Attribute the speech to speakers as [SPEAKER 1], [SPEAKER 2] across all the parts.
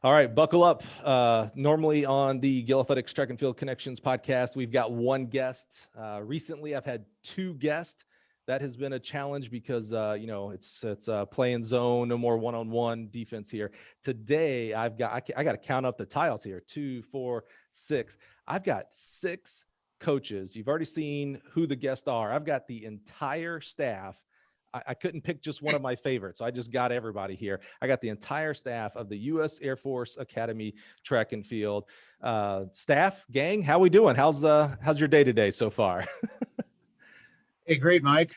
[SPEAKER 1] All right, buckle up. Normally on the Gill Athletics Track and Field Connections podcast, we've got one guest. Recently, I've had two guests. That has been a challenge because it's playing zone, no more one-on-one defense here. Today, I got to count up the tiles here: 2, 4, 6. I've got 6 coaches. You've already seen who the guests are. I've got the entire staff. I couldn't pick just one of my favorites. So I just got everybody here. I got the entire staff of the U.S. Air Force Academy Track and Field. Staff, gang, how we doing? How's your day today so far?
[SPEAKER 2] Hey, great, Mike.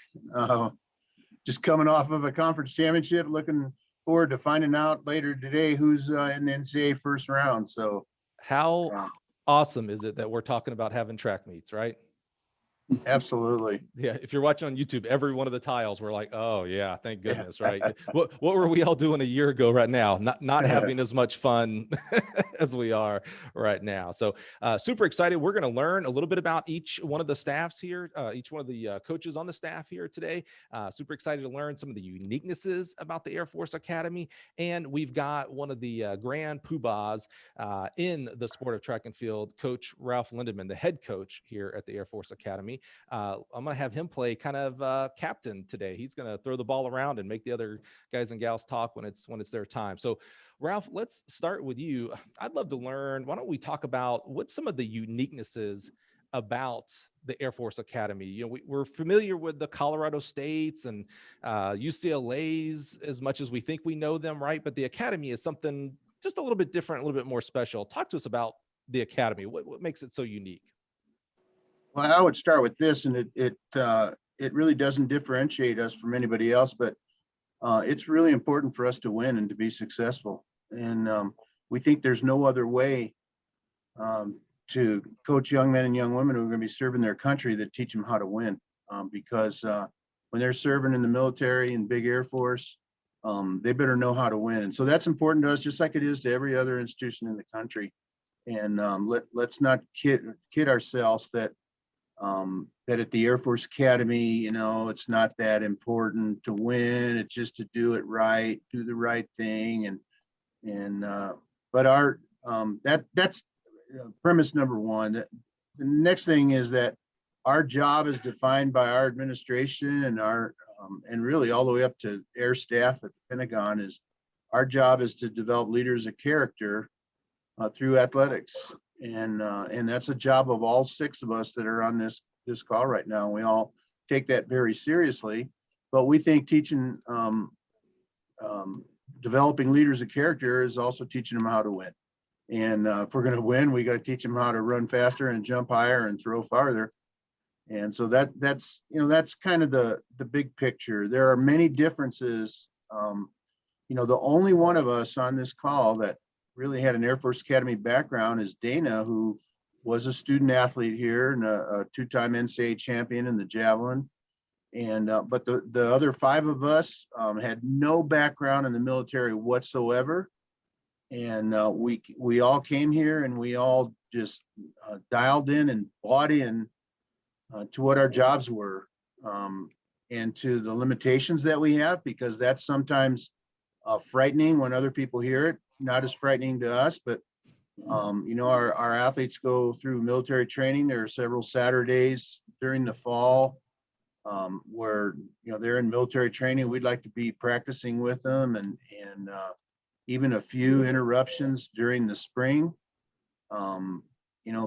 [SPEAKER 2] Just coming off of a conference championship, looking forward to finding out later today who's in the NCAA first round. So
[SPEAKER 1] how awesome is it that we're talking about having track meets, right?
[SPEAKER 2] Absolutely.
[SPEAKER 1] Yeah. If you're watching on YouTube, every one of the tiles, we're like, oh yeah, thank goodness. Right. What were we all doing a year ago right now? Not having as much fun as we are right now. So super excited. We're going to learn a little bit about each one of the staffs here, each one of the coaches on the staff here today. Super excited to learn some of the uniquenesses about the Air Force Academy. And we've got one of the grand poobahs in the sport of track and field, Coach Ralph Lindeman, the head coach here at the Air Force Academy. I'm going to have him play kind of captain today. He's going to throw the ball around and make the other guys and gals talk when it's their time. So Ralph, let's start with you. I'd love to learn, why don't we talk about what's some of the uniquenesses about the Air Force Academy? You know, we're familiar with the Colorado States and UCLA's as much as we think we know them, right? But the Academy is something just a little bit different, a little bit more special. Talk to us about the Academy. What makes it so unique?
[SPEAKER 2] Well, I would start with this, and it really doesn't differentiate us from anybody else, but it's really important for us to win and to be successful. And we think there's no other way to coach young men and young women who are going to be serving their country that teach them how to win. Because when they're serving in the military and big Air Force, they better know how to win. And so that's important to us, just like it is to every other institution in the country. And let's not kid ourselves that at the Air Force Academy, you know, it's not that important to win. It's just to do it right, do the right thing. But that's premise number one. The next thing is that our job is defined by our administration and and really all the way up to air staff at the Pentagon is our job is to develop leaders of character through athletics. And that's a job of all 6 of us that are on this call right now. We all take that very seriously, but we think teaching, developing leaders of character is also teaching them how to win. And if we're going to win, we got to teach them how to run faster and jump higher and throw farther. And so that's kind of the big picture. There are many differences. The only one of us on this call that really had an Air Force Academy background is Dana, who was a student athlete here and a 2-time NCAA champion in the javelin. And but the other 5 of us had no background in the military whatsoever. And we all came here and we all just dialed in and bought in to what our jobs were and to the limitations that we have, because that's sometimes frightening when other people hear it. Not as frightening to us, but our athletes go through military training. There are several Saturdays during the fall where they're in military training. We'd like to be practicing with them, and even a few interruptions during the spring.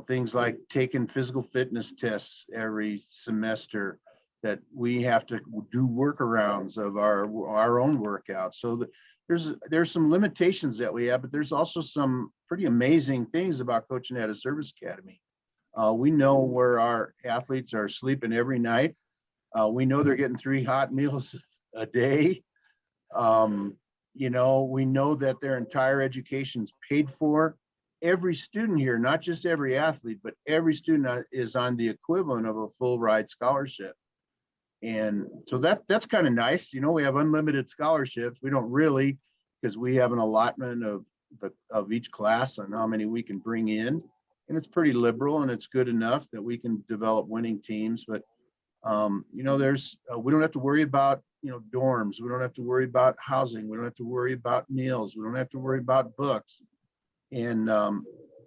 [SPEAKER 2] Things like taking physical fitness tests every semester that we have to do workarounds of our own workouts. So there's some limitations that we have, but there's also some pretty amazing things about coaching at a service academy. We know where our athletes are sleeping every night. We know they're getting 3 hot meals a day. We know that their entire education's paid for. Every student here, not just every athlete, but every student is on the equivalent of a full ride scholarship. And so that's kind of nice. We have unlimited scholarships. We don't really, because we have an allotment of each class on how many we can bring in. And it's pretty liberal and it's good enough that we can develop winning teams. But, we don't have to worry about, dorms. We don't have to worry about housing. We don't have to worry about meals. We don't have to worry about books. And,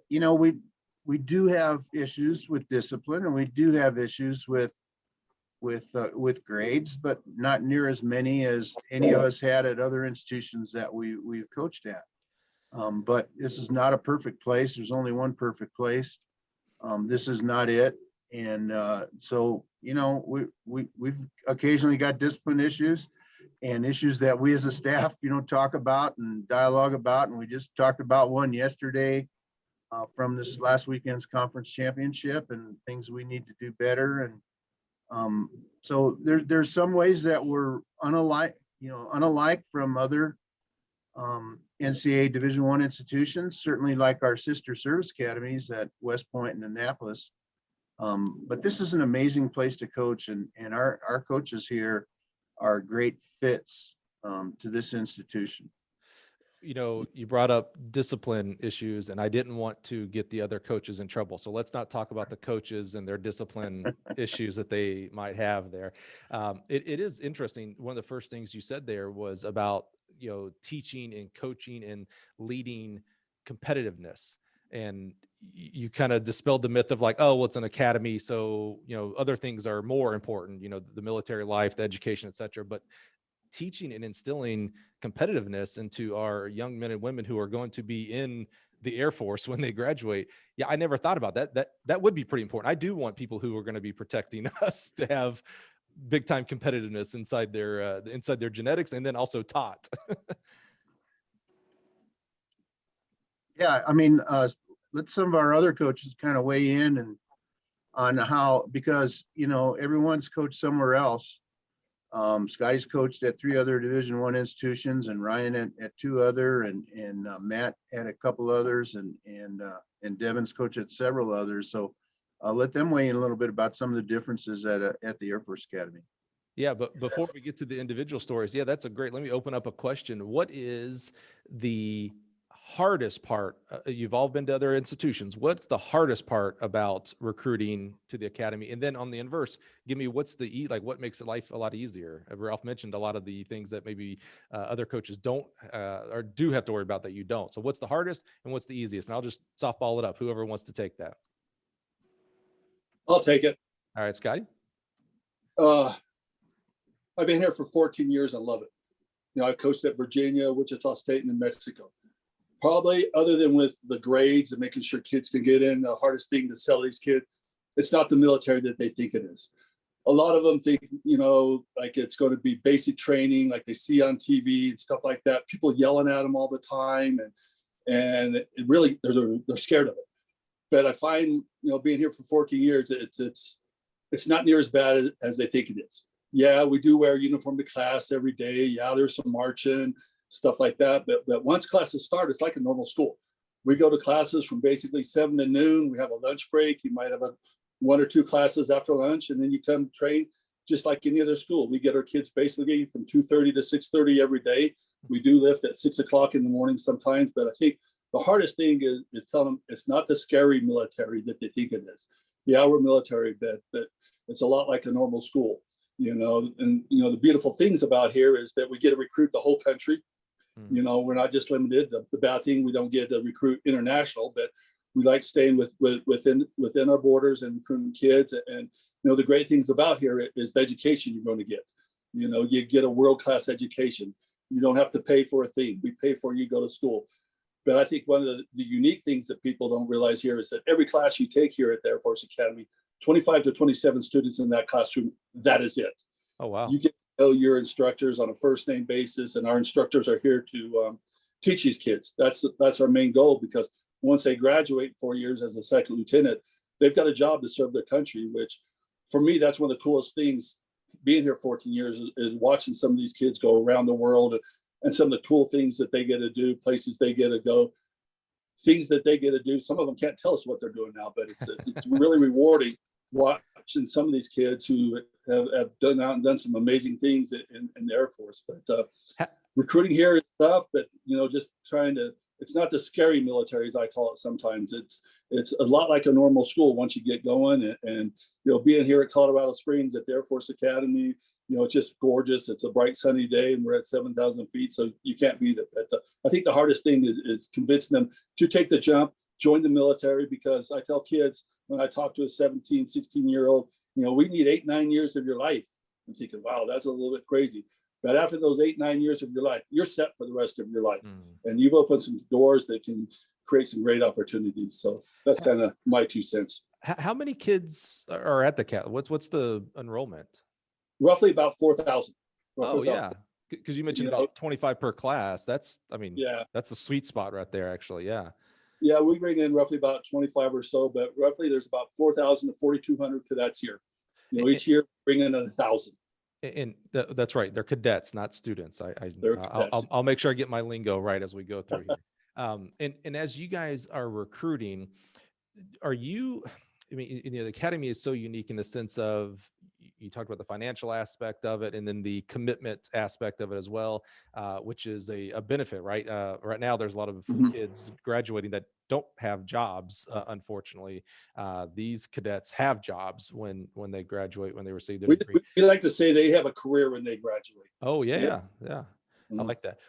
[SPEAKER 2] you know, we do have issues with discipline, and we do have issues with grades, but not near as many as any of us had at other institutions that we've coached at. But this is not a perfect place. There's only one perfect place. This is not it. And so, you know, we've occasionally got discipline issues and issues that we as a staff, you know, talk about and dialogue about. And we just talked about one yesterday from this last weekend's conference championship, and things we need to do better. And so there's some ways that we're unalike from other NCAA Division I institutions, certainly like our sister service academies at West Point and Annapolis. But this is an amazing place to coach, and our coaches here are great fits to this institution.
[SPEAKER 1] You know, you brought up discipline issues, and I didn't want to get the other coaches in trouble. So let's not talk about the coaches and their discipline issues that they might have there. It is interesting. One of the first things you said there was about, you know, teaching and coaching and leading competitiveness. And you kind of dispelled the myth of like, oh, well, it's an academy, so, you know, other things are more important, you know, the military life, the education, et cetera. But teaching and instilling competitiveness into our young men and women who are going to be in the Air Force when they graduate. Yeah, I never thought about that. That would be pretty important. I do want people who are going to be protecting us to have big time competitiveness inside their genetics, and then also taught.
[SPEAKER 2] Yeah, I mean, let some of our other coaches kind of weigh in and on how, because, you know, everyone's coached somewhere else. Scotty's coached at 3 other Division I institutions, and Ryan at 2 other, and Matt at a couple others, and Devin's coached at several others. So I'll let them weigh in a little bit about some of the differences at the Air Force Academy.
[SPEAKER 1] Yeah, but before we get to the individual stories, yeah, that's a great, let me open up a question. What is the hardest part? You've all been to other institutions. What's the hardest part about recruiting to the academy? And then on the inverse, give me what's what makes life a lot easier? Ralph mentioned a lot of the things that maybe other coaches don't or do have to worry about that you don't. So what's the hardest and what's the easiest? And I'll just softball it up. Whoever wants to take that.
[SPEAKER 3] I'll take it.
[SPEAKER 1] All right, Scotty.
[SPEAKER 3] I've been here for 14 years. I love it. You know, I coached at Virginia, Wichita State, and New Mexico. Probably other than with the grades and making sure kids can get in, the hardest thing to sell these kids, it's not the military that they think it is. A lot of them think, you know, like it's going to be basic training, like they see on TV and stuff like that. People yelling at them all the time, and it really, they're scared of it. But I find, you know, being here for 14 years, it's not near as bad as they think it is. Yeah, we do wear a uniform to class every day. Yeah, there's some marching, stuff like that. But once classes start, it's like a normal school. We go to classes from basically 7 to noon. We have a lunch break. You might have 1 or 2 classes after lunch, and then you come train just like any other school. We get our kids basically from 2:30 to 6:30 every day. We do lift at 6 o'clock in the morning sometimes. But I think the hardest thing is telling them it's not the scary military that they think it is. Yeah, we're military, but it's a lot like a normal school. You know, and, you know, the beautiful things about here is that we get to recruit the whole country. You know, we're not just limited. The bad thing, we don't get to recruit international, but we like staying within our borders and recruiting kids. And, you know, the great things about here is the education you're going to get. You know, you get a world-class education. You don't have to pay for a thing. We pay for you to go to school. But I think one of the unique things that people don't realize here is that every class you take here at the Air Force Academy, 25 to 27 students in that classroom, that is it.
[SPEAKER 1] Oh, wow.
[SPEAKER 3] You get to know your instructors on a first name basis, and our instructors are here to teach these kids. That's our main goal, because once they graduate 4 years as a second lieutenant, they've got a job to serve their country, which for me, that's one of the coolest things being here 14 years is watching some of these kids go around the world and some of the cool things that they get to do, places they get to go, things that they get to do. Some of them can't tell us what they're doing now, but it's really rewarding watching some of these kids who have done some amazing things in the Air Force. But recruiting here is tough, but, you know, just trying to, it's not the scary military, as I call it sometimes. It's a lot like a normal school once you get going. And you know, being here at Colorado Springs at the Air Force Academy, It's just gorgeous. It's a bright sunny day and we're at 7,000 feet. So you can't beat it. But I think the hardest thing is convincing them to take the jump, join the military, because I tell kids when I talk to a 17, 16-year-old, we need 8, 9 years of your life. I'm thinking, wow, that's a little bit crazy. But after those 8, 9 years of your life, you're set for the rest of your life. And you've opened some doors that can create some great opportunities. So that's kind of my 2 cents.
[SPEAKER 1] How many kids are at the Cat? What's the enrollment?
[SPEAKER 3] Roughly about 4,000.
[SPEAKER 1] Oh, yeah. Because you mentioned about 25 per class. That's a sweet spot right there, actually. Yeah.
[SPEAKER 3] Yeah, we bring in roughly about 25 or so, but roughly there's about 4,000 to 4,200 cadets here. Each year bring in 1,000.
[SPEAKER 1] And that's right. They're cadets, not students. I'll make sure I get my lingo right as we go through here. And as you guys are recruiting, the academy is so unique in the sense of, you talked about the financial aspect of it and then the commitment aspect of it as well, which is a benefit, right? Right now, there's a lot of kids graduating that don't have jobs. Unfortunately, these cadets have jobs when they graduate, when they receive their degree.
[SPEAKER 3] We like to say they have a career when they graduate.
[SPEAKER 1] Oh, yeah. I like that.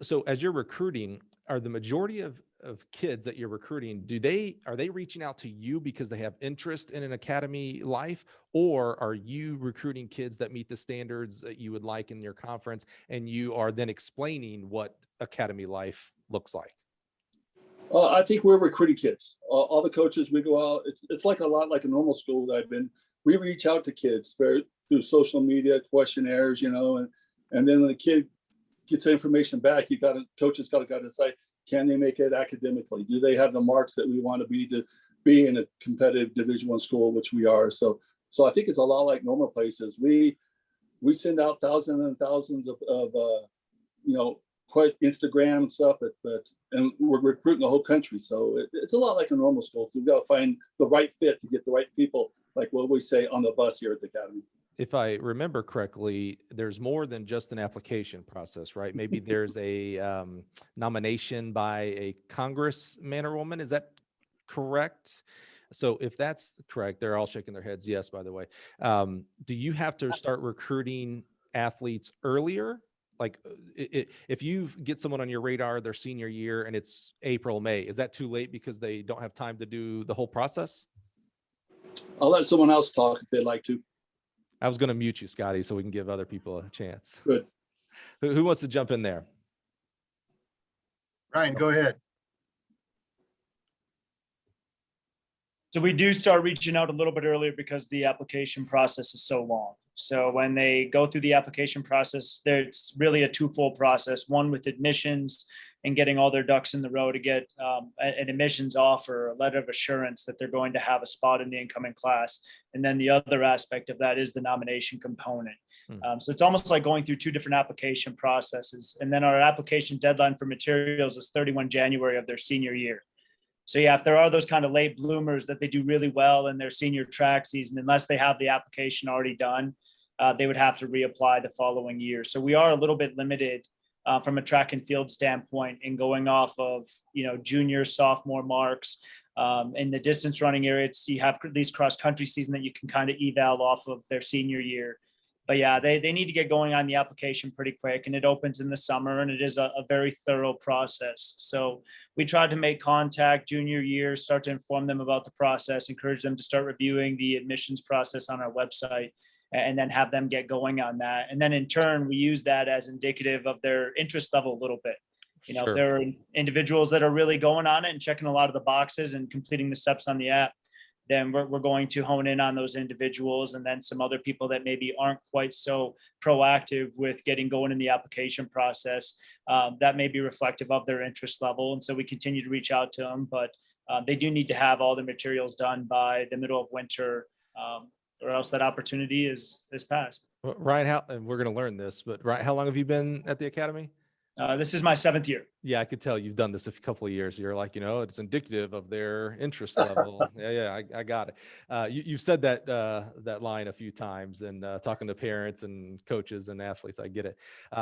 [SPEAKER 1] So as you're recruiting, are the majority of kids that you're recruiting, are they reaching out to you because they have interest in an academy life, or are you recruiting kids that meet the standards that you would like in your conference, and you are then explaining what academy life looks like?
[SPEAKER 3] I think we're recruiting kids. All the coaches, we go out. It's like a lot like a normal school that I've been. We reach out to kids through social media, questionnaires, and then when the kid gets the information back, coaches got to decide, can they make it academically? Do they have the marks that we want to be in a competitive Division I school, which we are? So I think it's a lot like normal places. We send out thousands and thousands of quite Instagram and stuff, and we're recruiting the whole country. So it's a lot like a normal school. So we've got to find the right fit to get the right people, like what we say on the bus here at the academy.
[SPEAKER 1] If I remember correctly, there's more than just an application process, right? Maybe there's a nomination by a congressman or woman. Is that correct? So if that's correct, they're all shaking their heads yes, by the way. Do you have to start recruiting athletes earlier? Like if you get someone on your radar their senior year and it's April, May, is that too late because they don't have time to do the whole process?
[SPEAKER 3] I'll let someone else talk if they'd like to.
[SPEAKER 1] I was going to mute you, Scotty, so we can give other people a chance.
[SPEAKER 3] Good.
[SPEAKER 1] Who wants to jump in there?
[SPEAKER 2] Ryan, go ahead.
[SPEAKER 4] So we do start reaching out a little bit earlier because the application process is so long. So when they go through the application process, there's really a twofold process, one with admissions and getting all their ducks in the row to get an admissions offer, a letter of assurance that they're going to have a spot in the incoming class. And then the other aspect of that is the nomination component. So it's almost like going through two different application processes. And then our application deadline for materials is 31 January of their senior year. So yeah, if there are those kind of late bloomers that they do really well in their senior track season, unless they have the application already done, they would have to reapply the following year. So we are a little bit limited from a track and field standpoint in going off of, junior, sophomore marks. In the distance running area, you have these cross country season that you can kind of eval off of their senior year. But yeah, they need to get going on the application pretty quick, and it opens in the summer, and it is a very thorough process. So we tried to make contact junior year, start to inform them about the process, encourage them to start reviewing the admissions process on our website, and then have them get going on that. And then in turn, we use that as indicative of their interest level a little bit.
[SPEAKER 1] Sure.
[SPEAKER 4] If there are individuals that are really going on it and checking a lot of the boxes and completing the steps on the app, then we're going to hone in on those individuals. And then some other people that maybe aren't quite so proactive with getting going in the application process, that may be reflective of their interest level. And so we continue to reach out to them, but they do need to have all the materials done by the middle of winter, or else that opportunity is passed.
[SPEAKER 1] Ryan, and we're going to learn this, but Ryan, how long have you been at the academy?
[SPEAKER 4] This is my 7th year.
[SPEAKER 1] Yeah, I could tell you've done this a couple of years. You're like, it's indicative of their interest level. Yeah, I got it. You've said that line a few times, and talking to parents and coaches and athletes, I get it.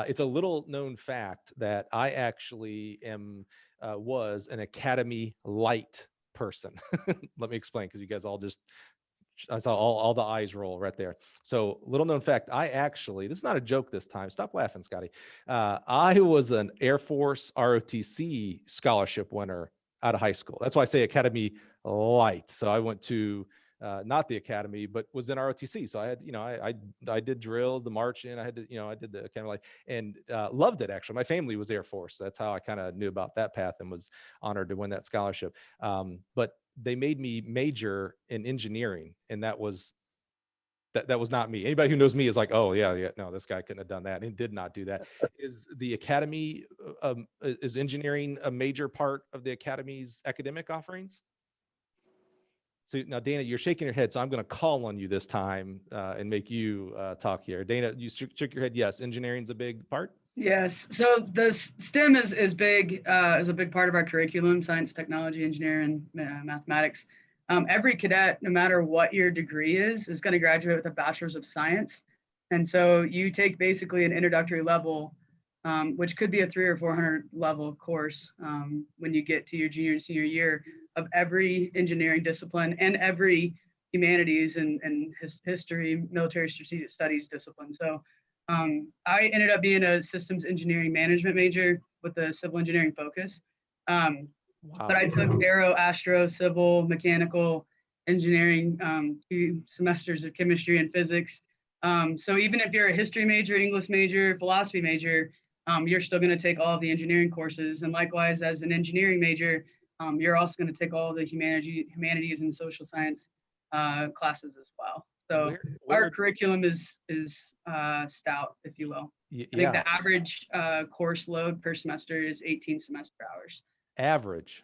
[SPEAKER 1] It's a little known fact that I actually was an academy light person. Let me explain, because you guys all just I saw all the eyes roll right there. So little known fact, I actually, this is not a joke this time. Stop laughing, Scotty. I was an Air Force ROTC scholarship winner out of high school. That's why I say Academy Light. So I went to not the academy, but was in ROTC. So I had, I did drills, the marching. I had to, I did the academy light and loved it. Actually, my family was Air Force. That's how I kind of knew about that path and was honored to win that scholarship. But they made me major in engineering, and that was not me. Anybody who knows me is like, oh yeah, no, this guy couldn't have done that, and did not do that. Is the academy, is engineering a major part of the academy's academic offerings? So now, Dana, you're shaking your head, so I'm going to call on you this time and make you talk here. Dana, you shook your head. Yes, engineering's a big part.
[SPEAKER 5] Yes. So the STEM is big, is a big part of our curriculum: science, technology, engineering, mathematics. Every cadet, no matter what your degree is going to graduate with a bachelor's of science. And so you take basically an introductory level, which could be a 300 or 400 level course when you get to your junior and senior year, of every engineering discipline and every humanities and history, military strategic studies discipline. So I ended up being a systems engineering management major with a civil engineering focus.
[SPEAKER 1] Wow.
[SPEAKER 5] But I took aero, astro, civil, mechanical engineering, 2 semesters of chemistry and physics. So even if you're a history major, English major, philosophy major, you're still going to take all of the engineering courses. And likewise, as an engineering major, you're also going to take all the humanities and social science classes as well. So our curriculum is stout, if you will. I think the average course load per semester is 18 semester hours. Average.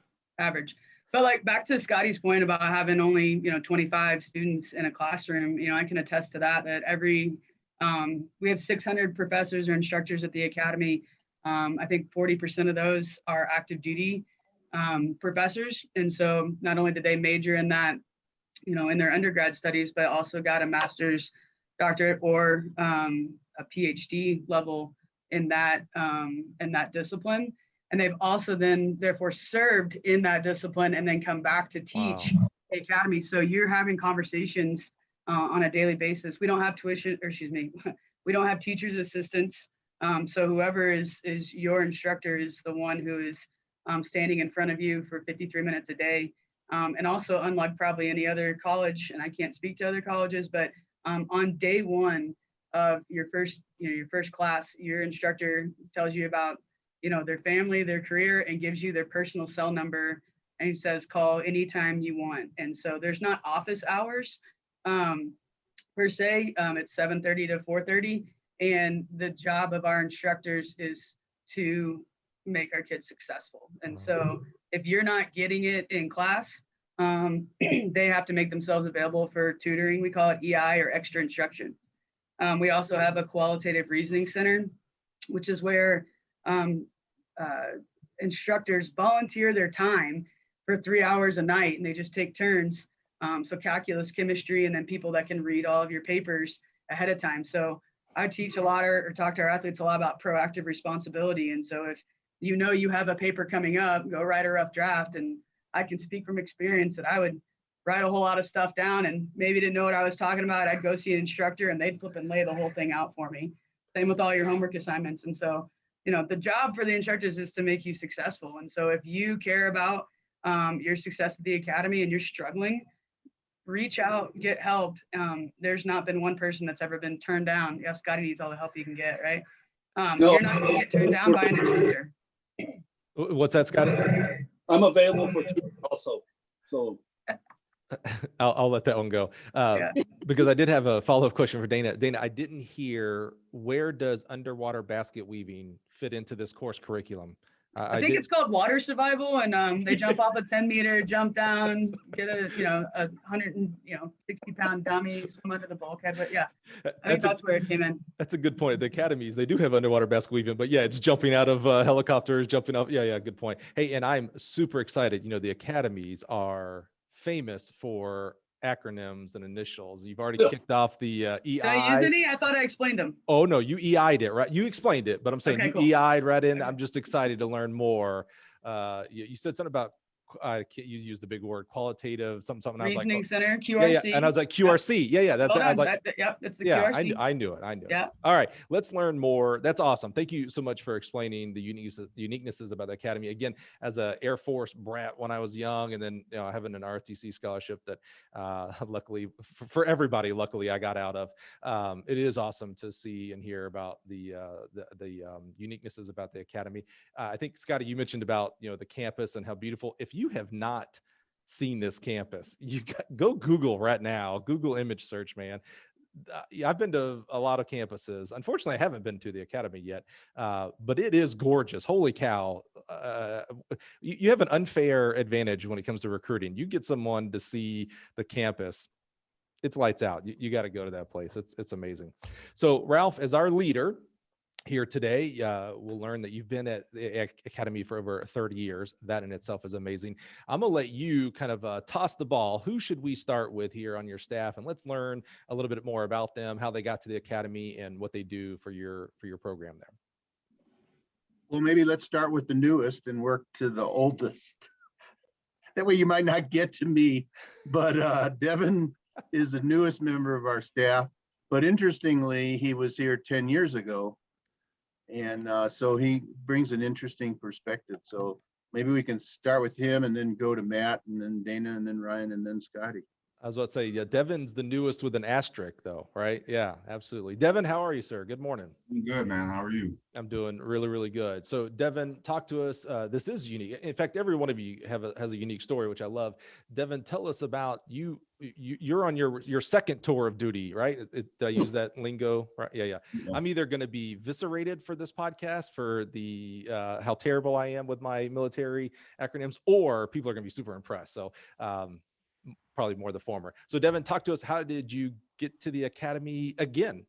[SPEAKER 5] But like back to Scotty's point about having only 25 students in a classroom, I can attest to that every we have 600 professors or instructors at the academy. I think 40% of those are active duty professors. And so not only did they major in that, in their undergrad studies, but also got a master's, doctorate, or a PhD level in that discipline. And they've also then therefore served in that discipline and then come back to teach the academy. So you're having conversations on a daily basis. We don't have we don't have teachers' assistants. So whoever is your instructor is the one who is standing in front of you for 53 minutes a day. And also, unlike probably any other college, and I can't speak to other colleges, but on day one of your first class, your instructor tells you about their family, their career, and gives you their personal cell number, and he says call anytime you want. And so there's not office hours per se. It's 7:30 to 4:30, and the job of our instructors is to make our kids successful. And so if you're not getting it in class, they have to make themselves available for tutoring. We call it EI, or extra instruction. We also have a qualitative reasoning center, which is where instructors volunteer their time for 3 hours a night, and they just take turns. So calculus, chemistry, and then people that can read all of your papers ahead of time. So I teach a lot or talk to our athletes a lot about proactive responsibility. And so if you have a paper coming up, go write a rough draft. And I can speak from experience that I would write a whole lot of stuff down and maybe didn't know what I was talking about. I'd go see an instructor and they'd flip and lay the whole thing out for me. Same with all your homework assignments. And so, the job for the instructors is to make you successful. And so if you care about your success at the academy and you're struggling, reach out, get help. There's not been one person that's ever been turned down. Yeah, Scotty needs all the help he can get, right?
[SPEAKER 3] No.
[SPEAKER 5] You're not going to get turned down by an instructor.
[SPEAKER 1] What's that, Scotty?
[SPEAKER 3] I'm available for tutoring also. So
[SPEAKER 1] I'll let that one go because I did have a follow-up question for Dana. Dana, I didn't hear, where does underwater basket weaving fit into this course curriculum?
[SPEAKER 5] I think it's called water survival, and they jump off a 10-meter, jump down, get a 160-pound dummy, swim under the bulkhead. But yeah, I think that's where it came in.
[SPEAKER 1] That's a good point. The academies, they do have underwater basket weaving, but yeah, it's jumping out of helicopters, jumping off. Yeah, good point. Hey, and I'm super excited. The academies are famous for acronyms and initials. You've already kicked off the EI.
[SPEAKER 5] Did I use any? I thought I explained them.
[SPEAKER 1] Oh no, you EI'd it, right? You explained it, but I'm saying you
[SPEAKER 5] cool.
[SPEAKER 1] EI'd right in. I'm just excited to learn more. You said something about you used the big word, qualitative, something. I was like,
[SPEAKER 5] Reasoning
[SPEAKER 1] oh,
[SPEAKER 5] Center,
[SPEAKER 1] yeah,
[SPEAKER 5] QRC.
[SPEAKER 1] yeah. And I was like, QRC. Yeah. That's
[SPEAKER 5] Well
[SPEAKER 1] it. I was
[SPEAKER 5] done.
[SPEAKER 1] like,
[SPEAKER 5] Yep, it's the
[SPEAKER 1] yeah,
[SPEAKER 5] QRC.
[SPEAKER 1] I knew it.
[SPEAKER 5] Yeah.
[SPEAKER 1] All right, let's learn more. That's awesome. Thank you so much for explaining the uniquenesses about the Academy. Again, as a Air Force brat when I was young, and then having an ROTC scholarship that luckily for everybody, luckily I got out of. It is awesome to see and hear about the uniquenesses about the Academy. I think, Scotty, you mentioned about the campus and how beautiful. If you have not seen this campus, go Google right now. Google image search, man. I've been to a lot of campuses. Unfortunately, I haven't been to the Academy yet, but it is gorgeous. Holy cow. You have an unfair advantage when it comes to recruiting. You get someone to see the campus, it's lights out. You got to go to that place. It's amazing. So Ralph, as our leader here today, we'll learn that you've been at the Academy for over 30 years. That in itself is amazing. I'm going to let you kind of toss the ball. Who should we start with here on your staff? And let's learn a little bit more about them, how they got to the Academy, and what they do for your program there.
[SPEAKER 2] Well, maybe let's start with the newest and work to the oldest. That way you might not get to me, but Devin is the newest member of our staff. But interestingly, he was here 10 years ago. And so he brings an interesting perspective. So maybe we can start with him and then go to Matt and then Dana and then Ryan and then Scotty.
[SPEAKER 1] I was about to say, yeah, Devin's the newest with an asterisk though, right? Yeah, absolutely. Devin, how are you, sir? Good morning.
[SPEAKER 6] I'm good, man. How are you?
[SPEAKER 1] I'm doing really, really good. So Devin, talk to us. This is unique. In fact, every one of you has a unique story, which I love. Devin, tell us about you. You're on your second tour of duty, right? Did I use that lingo? Right? Yeah. I'm either going to be eviscerated for this podcast for the how terrible I am with my military acronyms, or people are going to be super impressed. So probably more the former. So Devin, talk to us. How did you get to the Academy again?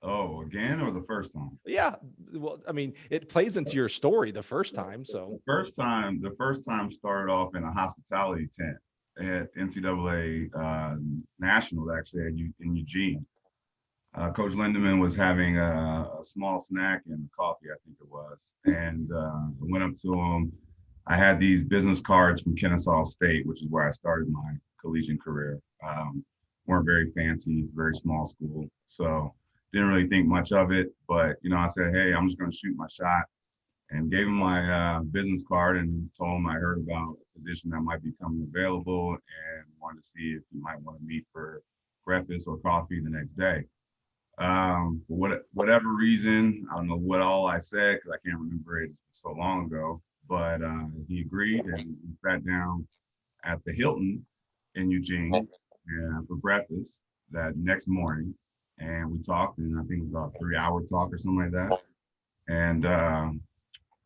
[SPEAKER 6] Oh, again or the first time?
[SPEAKER 1] Yeah. Well, I mean, it plays into your story the first time. So
[SPEAKER 6] The first time started off in a hospitality tent at NCAA Nationals, actually in Eugene. Coach Lindeman was having a small snack and coffee, I think it was. And I went up to him. I had these business cards from Kennesaw State, which is where I started my collegiate career. Weren't very fancy, very small school. So didn't really think much of it, but I said, hey, I'm just going to shoot my shot, and gave him my business card and told him I heard about a position that might be coming available and wanted to see if he might want to meet for breakfast or coffee the next day. For whatever reason, I don't know what all I said because I can't remember it so long ago, but he agreed, and we sat down at the Hilton in Eugene for breakfast that next morning. And we talked, and I think it was about a 3-hour talk or something like that. And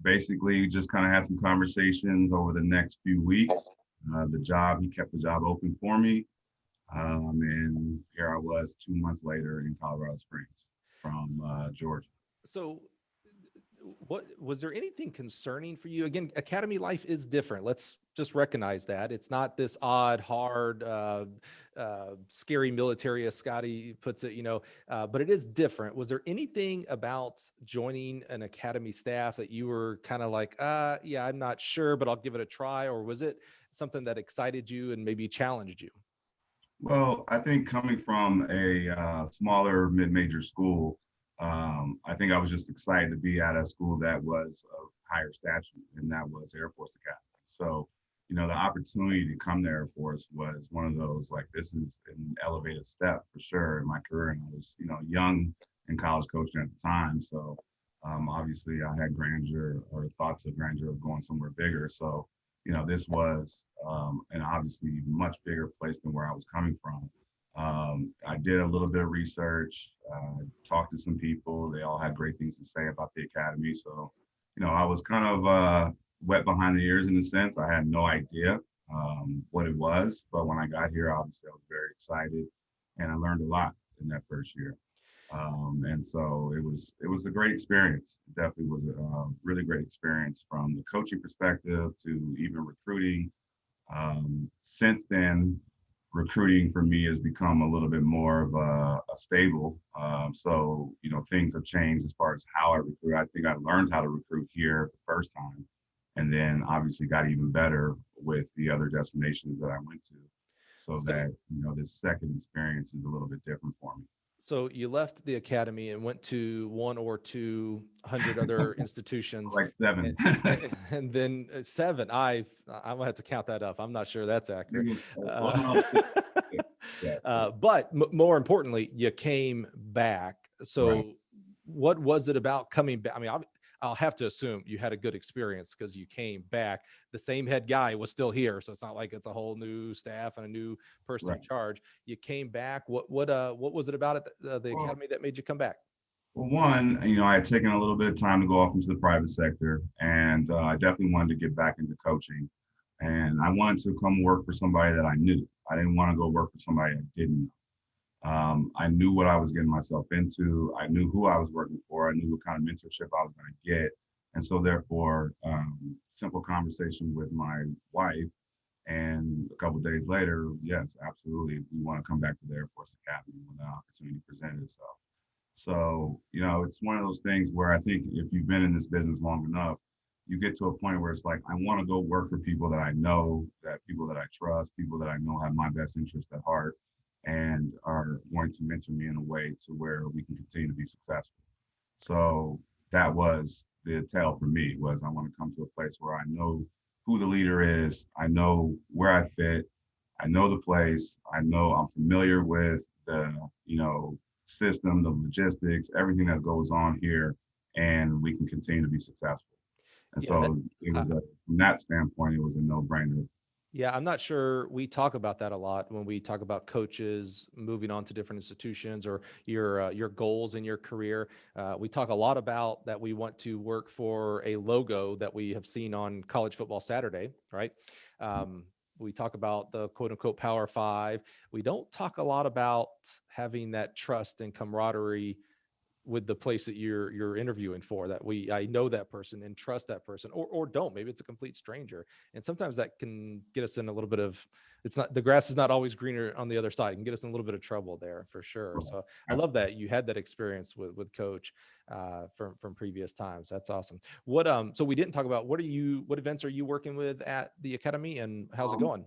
[SPEAKER 6] basically just kind of had some conversations over the next few weeks. He kept the job open for me. And here I was 2 months later in Colorado Springs from Georgia.
[SPEAKER 1] So what was there anything concerning for you? Again, Academy life is different. Let's just recognize that it's not this odd, hard, scary military, as Scotty puts it, but it is different. Was there anything about joining an Academy staff that you were kind of like, yeah, I'm not sure, but I'll give it a try? Or was it something that excited you and maybe challenged you?
[SPEAKER 6] Well, I think coming from a smaller mid-major school, I think I was just excited to be at a school that was of higher stature, and that was Air Force Academy. So, the opportunity to come to Air Force was one of those, like, this is an elevated step for sure in my career. And I was, young and college coaching at the time. So obviously I had grandeur or thoughts of grandeur of going somewhere bigger. So, this was an obviously much bigger place than where I was coming from. I did a little bit of research, talked to some people. They all had great things to say about the Academy. So, I was kind of wet behind the ears in a sense. I had no idea what it was, but when I got here, obviously I was very excited, and I learned a lot in that first year. And so it was a great experience. It definitely was a really great experience from the coaching perspective to even recruiting. Since then, recruiting for me has become a little bit more of a stable. So, things have changed as far as how I recruit. I think I learned how to recruit here the first time. And then obviously got even better with the other destinations that I went to. So that, this second experience is a little bit different for me.
[SPEAKER 1] So you left the academy and went to 100 or 200 other institutions.
[SPEAKER 6] Like 7.
[SPEAKER 1] And then 7. I'm gonna have to count that up. I'm not sure that's accurate. But more importantly, you came back. So
[SPEAKER 6] Right.
[SPEAKER 1] What was it about coming back? I mean, I'll have to assume you had a good experience because you came back. The same head guy was still here, so it's not like it's a whole new staff and a new person in charge. You came back. What was it about the academy that made you come back?
[SPEAKER 6] Well, one, I had taken a little bit of time to go off into the private sector, and I definitely wanted to get back into coaching. And I wanted to come work for somebody that I knew. I didn't want to go work for somebody I didn't know. I knew what I was getting myself into. I knew who I was working for. I knew what kind of mentorship I was going to get. And so therefore, simple conversation with my wife. And a couple of days later, yes, absolutely. We want to come back to the Air Force Academy when the opportunity presented itself. So, it's one of those things where I think if you've been in this business long enough, you get to a point where it's like, I want to go work for people that I know, that people that I trust, people that I know have my best interest at heart, and are going to mentor me in a way to where we can continue to be successful. So that was the tell for me, was I want to come to a place where I know who the leader is, I know where I fit, I know the place, I know I'm familiar with the, system, the logistics, everything that goes on here, and we can continue to be successful. And it was from that standpoint, it was a no-brainer.
[SPEAKER 1] Yeah, I'm not sure we talk about that a lot when we talk about coaches moving on to different institutions or your goals in your career. We talk a lot about that we want to work for a logo that we have seen on College Football Saturday, right? We talk about the quote unquote Power Five. We don't talk a lot about having that trust and camaraderie with the place that you're interviewing for, that I know that person and trust that person, or don't. Maybe it's a complete stranger. And sometimes that can get us in a little bit of, the grass is not always greener on the other side. It can get us in a little bit of trouble there for sure. So I love that you had that experience with Coach from previous times. That's awesome. So we didn't talk about, what events are you working with at the academy, and how's it going?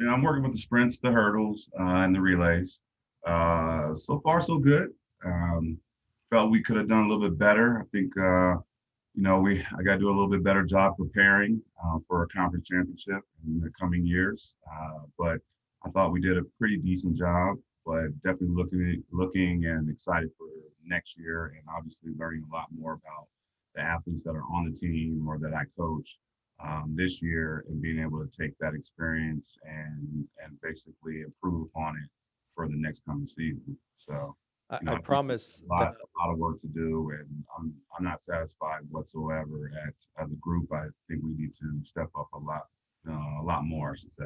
[SPEAKER 6] I'm working with the sprints, the hurdles, and the relays. So far, so good. Felt we could have done a little bit better. I think, I got to do a little bit better job preparing for a conference championship in the coming years. But I thought we did a pretty decent job, but definitely looking and excited for next year, and obviously learning a lot more about the athletes that are on the team or that I coach this year, and being able to take that experience and basically improve upon it for the next coming season. So
[SPEAKER 1] I promise
[SPEAKER 6] a lot of work to do, and I'm not satisfied whatsoever at the group. I think we need to step up a lot more, I should say.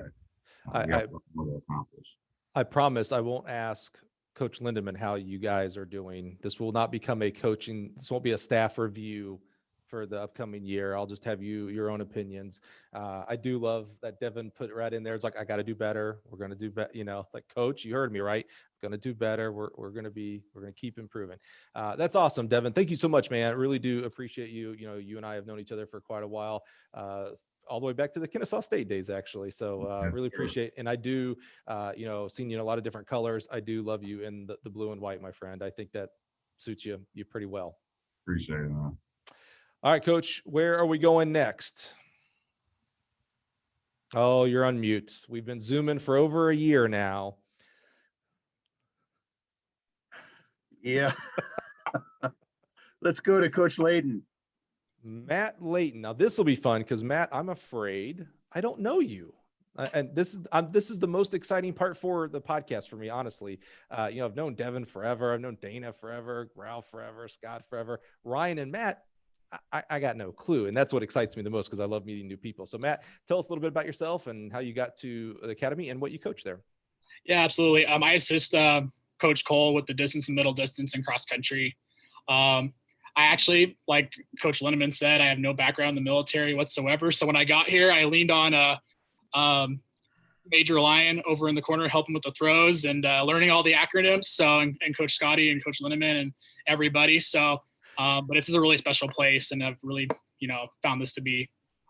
[SPEAKER 6] We have more to accomplish.
[SPEAKER 1] I promise I won't ask Coach Lindeman how you guys are doing. This will not become this won't be a staff review for the upcoming year. I'll just have your own opinions. I do love that Devin put right in there. It's like, I got to do better. We're going to do better. Like, Coach, you heard me, right? Going to do better. We're going to keep improving. That's awesome, Devin. Thank you so much, man. I really do appreciate you. You and I have known each other for quite a while, all the way back to the Kennesaw State days, actually. So really appreciate, and I do, seeing you in a lot of different colors. I do love you in the blue and white, my friend. I think that suits you pretty well.
[SPEAKER 6] Appreciate it, man.
[SPEAKER 1] All right, Coach, where are we going next? Oh, you're on mute. We've been Zooming for over a year now.
[SPEAKER 2] Yeah. Let's go to Coach Layten.
[SPEAKER 1] Matt Layten. Now this will be fun because, Matt, I'm afraid I don't know you. And this is the most exciting part for the podcast for me, honestly. I've known Devin forever. I've known Dana forever, Ralph forever, Scott forever. Ryan and Matt, I got no clue. And that's what excites me the most, because I love meeting new people. So Matt, tell us a little bit about yourself and how you got to the academy and what you coach there.
[SPEAKER 7] Yeah, absolutely. I assist Coach Cole with the distance and middle distance and cross country. I actually, like Coach Lindeman said, I have no background in the military whatsoever. So when I got here, I leaned on Major Lyon over in the corner, helping with the throws and learning all the acronyms. So, and Coach Scotty and Coach Lindeman and everybody. So, but it's a really special place, and I've really, found this to be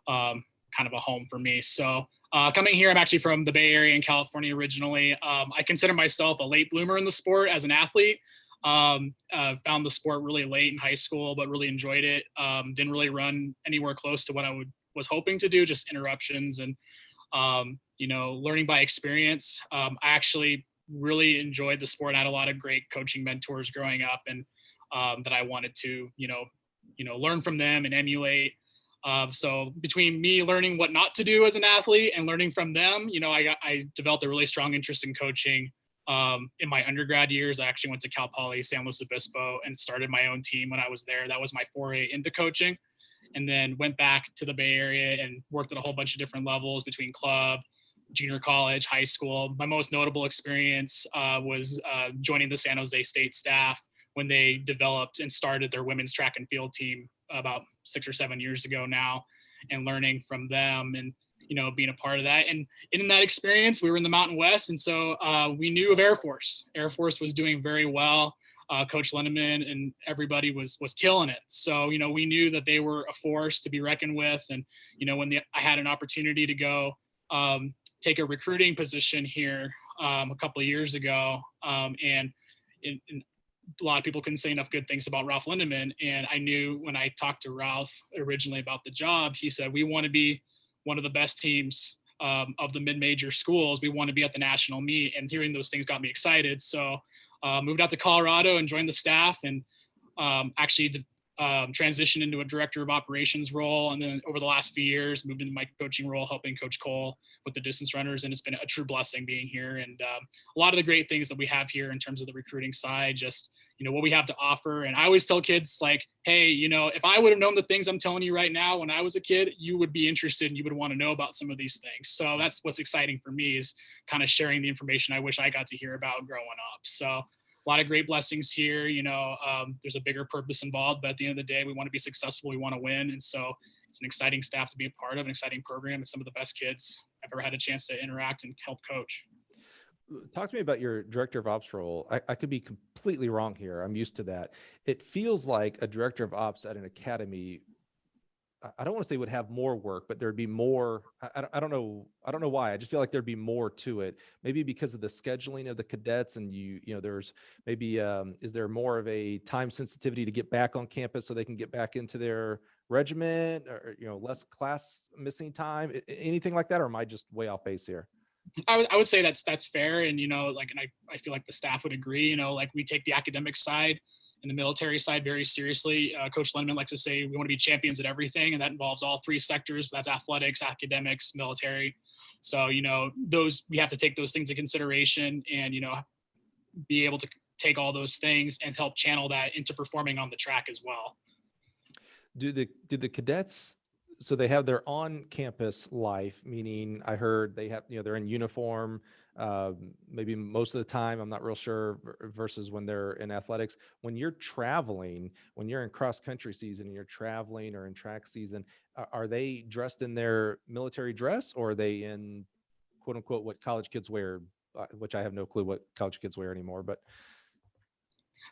[SPEAKER 7] kind of a home for me. So coming here, I'm actually from the Bay Area in California originally. I consider myself a late bloomer in the sport as an athlete. Found the sport really late in high school, but really enjoyed it. Didn't really run anywhere close to what I was hoping to do, just interruptions and, learning by experience. I actually really enjoyed the sport. I had a lot of great coaching mentors growing up, and that I wanted to, learn from them and emulate. So between me learning what not to do as an athlete and learning from them, I developed a really strong interest in coaching. In my undergrad years, I actually went to Cal Poly San Luis Obispo and started my own team when I was there. That was my foray into coaching, and then went back to the Bay Area and worked at a whole bunch of different levels between club, junior college, high school. My most notable experience was joining the San Jose State staff when they developed and started their women's track and field team about 6 or 7 years ago now, and learning from them and, being a part of that. And in that experience, we were in the Mountain West. And so we knew of Air Force. Air Force was doing very well. Coach Lindeman and everybody was killing it. So, we knew that they were a force to be reckoned with. And, when I had an opportunity to go take a recruiting position here a couple of years ago, and a lot of people couldn't say enough good things about Ralph Lindeman. And I knew when I talked to Ralph originally about the job, he said, we want to be one of the best teams of the mid-major schools. We want to be at the national meet, and hearing those things got me excited. So moved out to Colorado and joined the staff, and actually transitioned into a director of operations role. And then over the last few years, moved into my coaching role, helping Coach Cole with the distance runners. And it's been a true blessing being here. And a lot of the great things that we have here in terms of the recruiting side, just, what we have to offer. And I always tell kids like, hey, if I would have known the things I'm telling you right now when I was a kid, you would be interested and you would want to know about some of these things. So that's what's exciting for me, is kind of sharing the information I wish I got to hear about growing up. So a lot of great blessings here. There's a bigger purpose involved, but at the end of the day, we want to be successful. We want to win. And so it's an exciting staff to be a part of, an exciting program, and some of the best kids I've ever had a chance to interact and help coach.
[SPEAKER 1] Talk to me about your director of ops role. I could be completely wrong here. I'm used to that. It feels like a director of ops at an academy, I don't want to say would have more work, but there'd be more. I don't know why. I just feel like there'd be more to it. Maybe because of the scheduling of the cadets, and there's maybe is there more of a time sensitivity to get back on campus so they can get back into their regiment, or less class missing time, anything like that, or am I just way off base here?
[SPEAKER 7] I would say that's fair. And, and I feel like the staff would agree, we take the academic side and the military side very seriously. Coach Lindeman likes to say we want to be champions at everything, and that involves all three sectors. That's athletics, academics, military. So, we have to take those things into consideration and, be able to take all those things and help channel that into performing on the track as well.
[SPEAKER 1] Do the cadets, so they have their on-campus life, meaning I heard they have, they're in uniform, maybe most of the time, I'm not real sure, versus when they're in athletics. When you're traveling, when you're in cross-country season and you're traveling, or in track season, are they dressed in their military dress, or are they in quote unquote what college kids wear, which I have no clue what college kids wear anymore, but.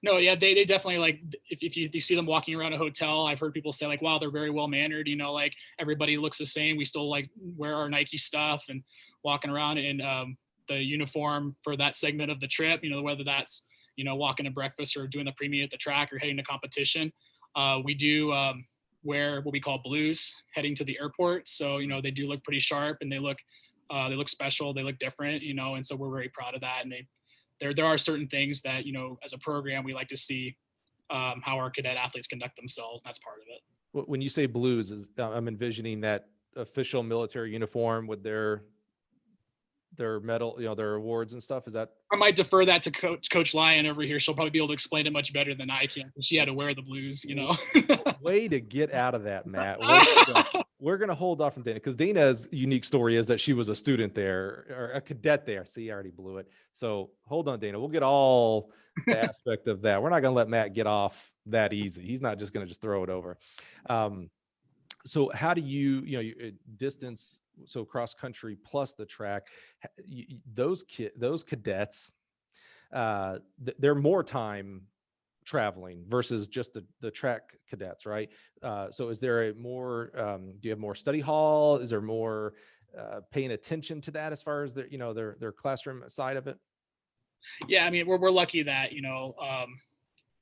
[SPEAKER 7] No, yeah, they definitely, if you see them walking around a hotel, I've heard people say wow, they're very well mannered, everybody looks the same. We still wear our Nike stuff and walking around in the uniform for that segment of the trip, whether that's, walking to breakfast or doing the pre-meet at the track or heading to competition. We do wear what we call blues heading to the airport. So, they do look pretty sharp, and they look special, they look different, and so we're very proud of that. And there are certain things that, as a program, we like to see how our cadet athletes conduct themselves. That's part of it.
[SPEAKER 1] When you say blues, I'm envisioning that official military uniform with their medal, their awards and stuff. Is that?
[SPEAKER 7] I might defer that to Coach Lyon over here. She'll probably be able to explain it much better than I can. She had to wear the blues,
[SPEAKER 1] Way to get out of that, Matt. We're going to hold off from Dana, because Dana's unique story is that she was a student there, or a cadet there. See, I already blew it. So hold on, Dana. We'll get all the aspect of that. We're not going to let Matt get off that easy. He's not just going to just throw it over. So how do you distance, so cross country plus the track, those cadets, they're more time traveling versus just the track cadets, right? So is there a more, do you have more study hall? Is there more paying attention to that as far as their, their classroom side of it?
[SPEAKER 7] Yeah, I mean, we're lucky that,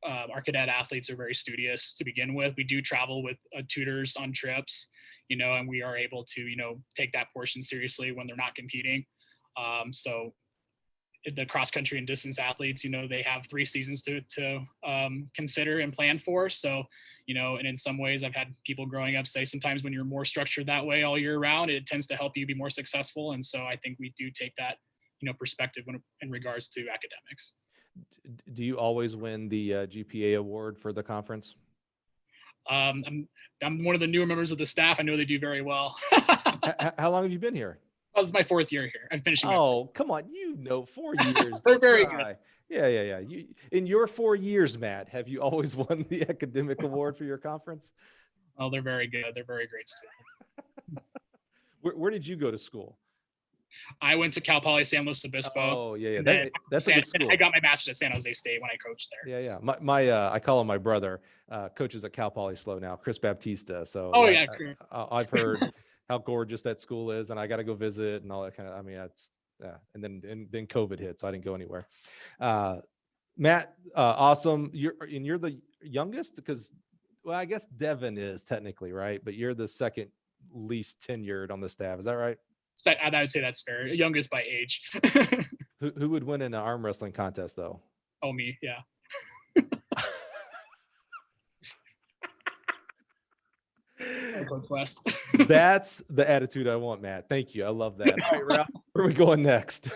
[SPEAKER 7] our cadet athletes are very studious to begin with. We do travel with tutors on trips, and we are able to, take that portion seriously when they're not competing. So the cross country and distance athletes, they have 3 seasons to consider and plan for. So, and in some ways I've had people growing up say sometimes when you're more structured that way all year round, it tends to help you be more successful. And so I think we do take that, perspective in regards to academics.
[SPEAKER 1] Do you always win the GPA award for the conference?
[SPEAKER 7] I'm one of the newer members of the staff. I know they do very well.
[SPEAKER 1] How long have you been here?
[SPEAKER 7] Well, it's my 4th year here. I'm finishing.
[SPEAKER 1] Oh, come on. 4 years.
[SPEAKER 7] They're very good.
[SPEAKER 1] Yeah. In your 4 years, Matt, have you always won the academic award for your conference?
[SPEAKER 7] Oh, they're very good. They're very great students.
[SPEAKER 1] Where did you go to school?
[SPEAKER 7] I went to Cal Poly San Luis Obispo.
[SPEAKER 1] Oh, yeah. That's a good school.
[SPEAKER 7] I got my master's at San Jose State when I coached there.
[SPEAKER 1] Yeah. My I call him my brother, coaches at Cal Poly SLO now, Chris Baptista. So
[SPEAKER 7] Chris.
[SPEAKER 1] I've heard how gorgeous that school is, and I got to go visit and all that kind of. I mean, that's and then COVID hit, so I didn't go anywhere. Matt, awesome. You're the youngest because, well, I guess Devin is technically right, but you're the second least tenured on the staff. Is that right?
[SPEAKER 7] I would say that's fair. Youngest by age.
[SPEAKER 1] Who would win in an arm wrestling contest though?
[SPEAKER 7] Oh, me. Yeah. Coach West.
[SPEAKER 1] That's the attitude I want, Matt. Thank you. I love that. All right, Ralph, where are we going next?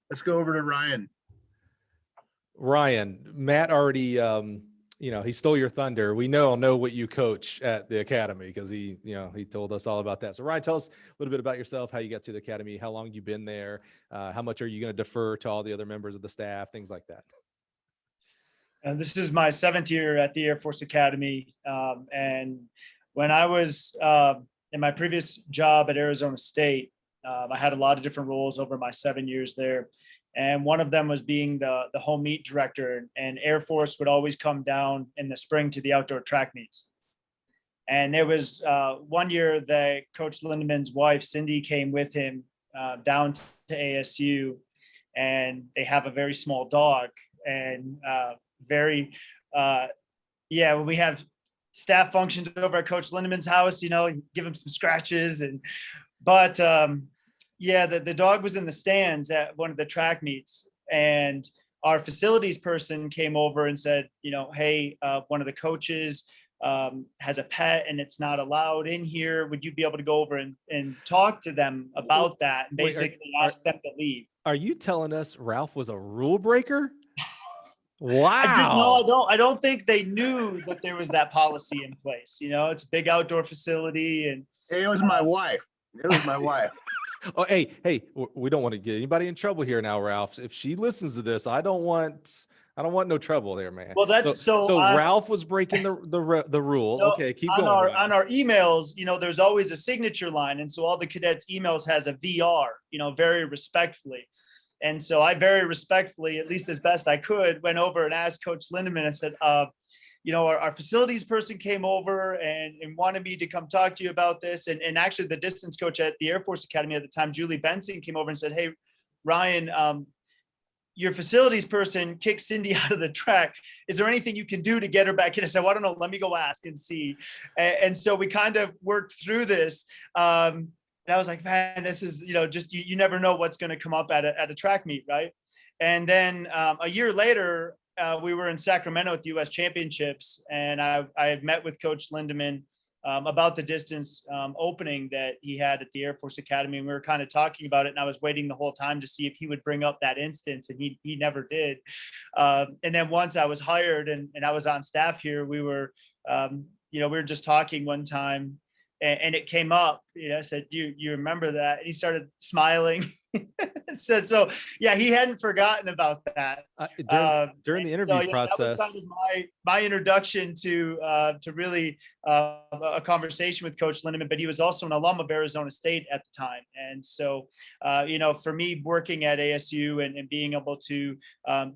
[SPEAKER 2] Let's go over to Ryan.
[SPEAKER 1] Ryan, Matt already, he stole your thunder. We know what you coach at the academy because he told us all about that. So Ryan, tell us a little bit about yourself, how you got to the academy, how long you've been there, how much are you going to defer to all the other members of the staff, things like that.
[SPEAKER 4] And this is my 7th year at the Air Force Academy. And when I was in my previous job at Arizona State, I had a lot of different roles over my 7 years there. And one of them was being the home meet director, and Air Force would always come down in the spring to the outdoor track meets. And there was one year that Coach Lindeman's wife, Cindy, came with him down to ASU, and they have a very small dog and when we have staff functions over at Coach Lindeman's house, give him some scratches the dog was in the stands at one of the track meets, and our facilities person came over and said, hey, one of the coaches has a pet and it's not allowed in here. Would you be able to go over and talk to them about that and basically ask them to leave?
[SPEAKER 1] Are you telling us Ralph was a rule breaker? Wow.
[SPEAKER 4] I don't think they knew that there was that policy in place. It's a big outdoor facility, and
[SPEAKER 2] It was my wife.
[SPEAKER 1] Oh, hey, we don't want to get anybody in trouble here now, Ralph. If she listens to this, I don't want no trouble there, man.
[SPEAKER 4] Well, that's so
[SPEAKER 1] Ralph was breaking the rule.
[SPEAKER 4] So
[SPEAKER 1] okay, keep going.
[SPEAKER 4] On our emails, there's always a signature line, and so all the cadets' emails has a VR, very respectfully. And so I very respectfully, at least as best I could, went over and asked Coach Lindeman. I said, our facilities person came over and wanted me to come talk to you about this. And actually the distance coach at the Air Force Academy at the time, Julie Benson, came over and said, hey, Ryan, your facilities person kicked Cindy out of the track. Is there anything you can do to get her back in? I said, well, I don't know. Let me go ask and see. And so we kind of worked through this. And I was like, man, this is, just, you never know what's going to come up at a track meet. Right. And then a year later, we were in Sacramento at the U.S. Championships, and I had met with Coach Lindeman about the distance opening that he had at the Air Force Academy. And we were kind of talking about it, and I was waiting the whole time to see if he would bring up that instance, and he never did. And then once I was hired and I was on staff here, we were just talking one time, and it came up. I said, do you remember that? And he started smiling. So yeah, he hadn't forgotten about that.
[SPEAKER 1] During the
[SPEAKER 4] So,
[SPEAKER 1] interview
[SPEAKER 4] yeah, that was
[SPEAKER 1] process.
[SPEAKER 4] kind of my introduction to really a conversation with Coach Lindeman, but he was also an alum of Arizona State at the time. And so, for me working at ASU and being able to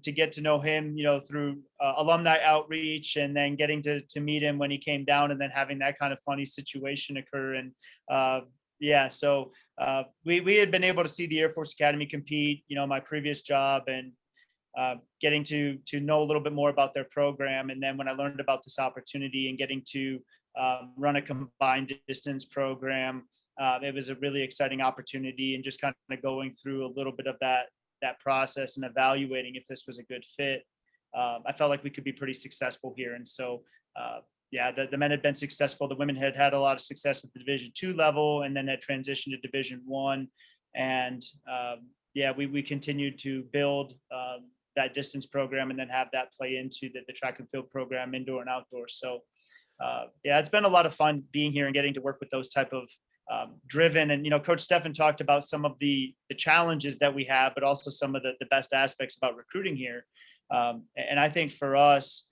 [SPEAKER 4] get to know him, through alumni outreach, and then getting to meet him when he came down, and then having that kind of funny situation occur. And so we had been able to see the Air Force Academy compete, my previous job, and getting to know a little bit more about their program. And then when I learned about this opportunity and getting to run a combined distance program, it was a really exciting opportunity, and just kind of going through a little bit of that process and evaluating if this was a good fit. I felt like we could be pretty successful here. And so, the men had been successful. The women had a lot of success at the Division II level, and then had transitioned to Division I. And we continued to build that distance program, and then have that play into the track and field program, indoor and outdoor. So it's been a lot of fun being here and getting to work with those type of driven. And Coach Steffan talked about some of the challenges that we have, but also some of the best aspects about recruiting here. And I think for us,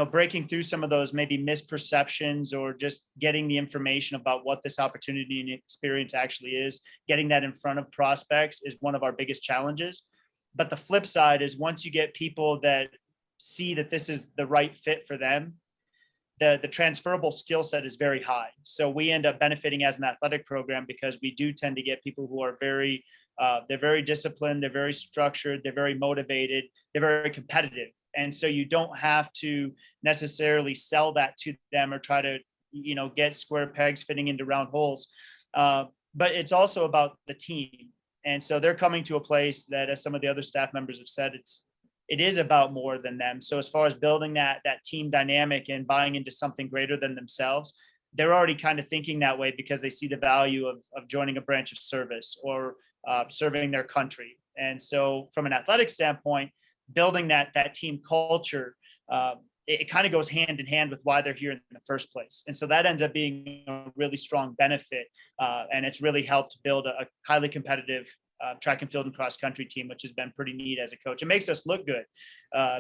[SPEAKER 4] breaking through some of those maybe misperceptions, or just getting the information about what this opportunity and experience actually is, getting that in front of prospects is one of our biggest challenges. But the flip side is, once you get people that see that this is the right fit for them, the transferable skill set is very high. So we end up benefiting as an athletic program, because we do tend to get people who are they're very disciplined, they're very structured, they're very motivated, they're very competitive. And so you don't have to necessarily sell that to them, or try to, get square pegs fitting into round holes. But it's also about the team. And so they're coming to a place that, as some of the other staff members have said, it is about more than them. So as far as building that team dynamic and buying into something greater than themselves, they're already kind of thinking that way, because they see the value of joining a branch of service, or serving their country. And so from an athletic standpoint, building that team culture, it kind of goes hand in hand with why they're here in the first place. And so that ends up being a really strong benefit. And it's really helped build a highly competitive track and field and cross country team, which has been pretty neat as a coach. It makes us look good,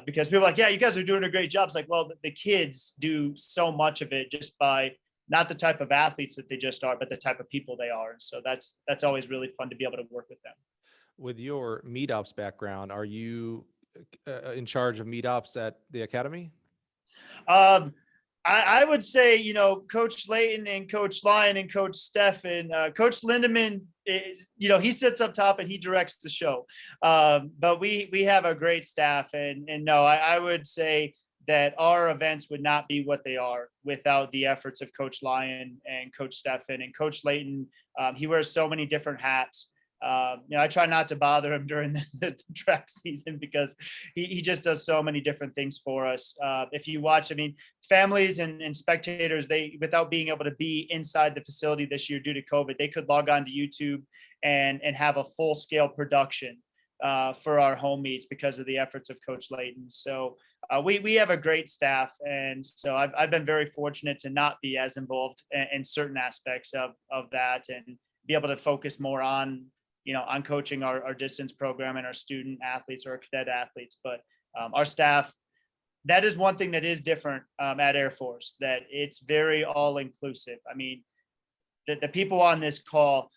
[SPEAKER 4] because people are like, yeah, you guys are doing a great job. It's like, well, the kids do so much of it just by not the type of athletes that they just are, but the type of people they are. And so that's always really fun to be able to work with them.
[SPEAKER 1] With your meet ops background, are you in charge of meet ops at the academy?
[SPEAKER 4] I would say, Coach Layten and Coach Lyon and Coach Steffan, Coach Lindeman is, he sits up top and he directs the show. But we have a great staff, and no, I would say that our events would not be what they are without the efforts of Coach Lyon and Coach Steffan. And Coach Layten, he wears so many different hats. I try not to bother him during the track season, because he just does so many different things for us. If you watch, families and spectators, without being able to be inside the facility this year due to COVID, they could log on to YouTube and have a full scale production for our home meets, because of the efforts of Coach Layten. So we have a great staff. And so I've been very fortunate to not be as involved in certain aspects of that, and be able to focus more on coaching our distance program and our student athletes or our cadet athletes. But our staff, that is one thing that is different at Air Force, that it's very all inclusive. The people on this call,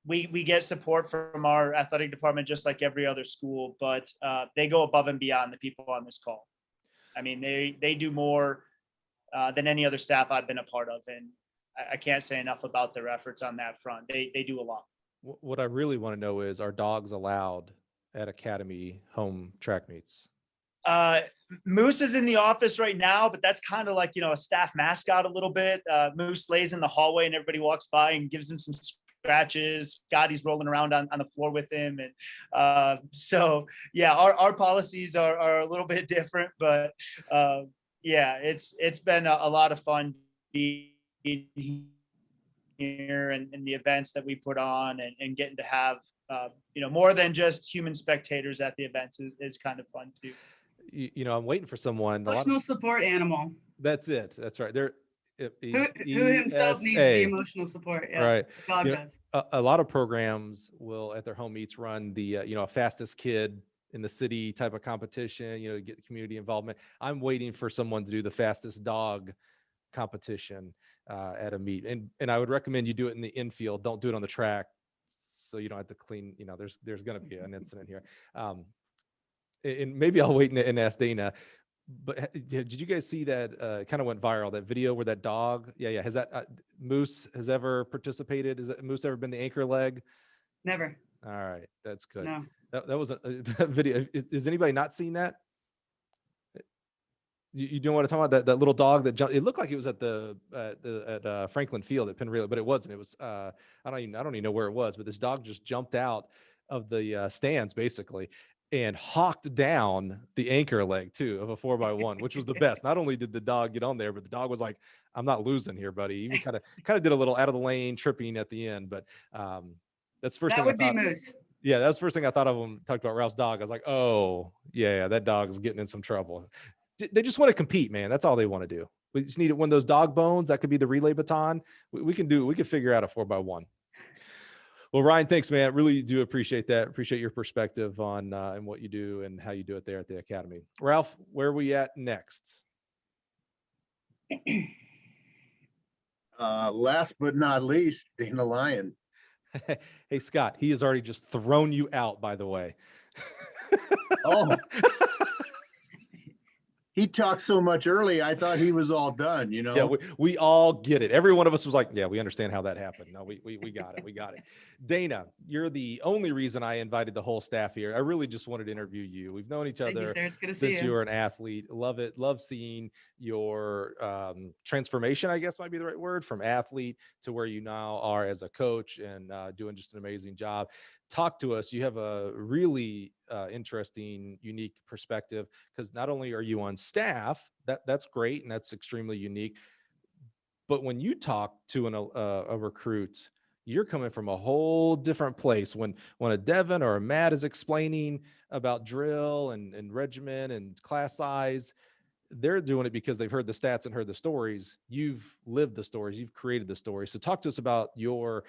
[SPEAKER 4] we get support from our athletic department, just like every other school, but they go above and beyond the people on this call. They do more than any other staff I've been a part of. And I can't say enough about their efforts on that front. They do a lot.
[SPEAKER 1] What I really want to know is, are dogs allowed at academy home track meets?
[SPEAKER 4] Moose is in the office right now, but that's kind of like, a staff mascot a little bit. Moose lays in the hallway and everybody walks by and gives him some scratches. Scotty's rolling around on the floor with him. And our policies are a little bit different, but it's been a lot of fun being here and the events that we put on, and getting to have more than just human spectators at the events is kind of fun too.
[SPEAKER 1] I'm waiting for someone.
[SPEAKER 5] Emotional support animal.
[SPEAKER 1] That's it. That's right.
[SPEAKER 5] Who himself needs the emotional support. Yeah,
[SPEAKER 1] right.
[SPEAKER 5] God
[SPEAKER 1] You know,
[SPEAKER 5] does.
[SPEAKER 1] a lot of programs will at their home meets run the fastest kid in the city type of competition, to get the community involvement. I'm waiting for someone to do the fastest dog competition at a meet, and I would recommend you do it in the infield. Don't do it on the track, so you don't have to clean. There's going to be an incident here. And maybe I'll wait and ask Dana. But did you guys see that kind of went viral, that video where that dog? Yeah. Has that Moose has ever participated? Has that Moose ever been the anchor leg?
[SPEAKER 5] Never.
[SPEAKER 1] All right, that's good.
[SPEAKER 5] No.
[SPEAKER 1] That was that video. Has anybody not seen that? You don't want to talk about that little dog that jumped. It looked like it was at Franklin Field at Penn Relay, but it wasn't. It was I don't even know where it was, but this dog just jumped out of the stands basically and hawked down the anchor leg too of a 4x1, which was the best. Not only did the dog get on there, but the dog was like, "I'm not losing here, buddy." He even kind of did a little out of the lane tripping at the end, but that's the first thing I thought.
[SPEAKER 5] That would be Moose.
[SPEAKER 1] Yeah, that's the first thing I thought of when talked about Ralph's dog. I was like, oh yeah, that dog is getting in some trouble. They just want to compete, man. That's all they want to do. We just need one of those dog bones. That could be the relay baton. We can figure out a 4x1. Well, Ryan, thanks, man. Really do appreciate that. Appreciate your perspective on and what you do and how you do it there at the Academy. Ralph, where are we at next?
[SPEAKER 2] Last but not least, Dana Lyon.
[SPEAKER 1] Hey, Scott, he has already just thrown you out, by the way.
[SPEAKER 2] Oh. He talked so much early, I thought he was all done,
[SPEAKER 1] Yeah, we all get it. Every one of us was like, yeah, we understand how that happened. No, we got it. We got it. Dana, you're the only reason I invited the whole staff here. I really just wanted to interview you. We've known each other since you were an athlete. Love it. Love seeing your transformation, I guess might be the right word, from athlete to where you now are as a coach and doing just an amazing job. Talk to us. You have a really interesting, unique perspective, because not only are you on staff, that's great and that's extremely unique, but when you talk to a recruit, you're coming from a whole different place. When a Devin or a Matt is explaining about drill and regimen and class size, they're doing it because they've heard the stats and heard the stories. You've lived the stories. You've created the stories. So talk to us about your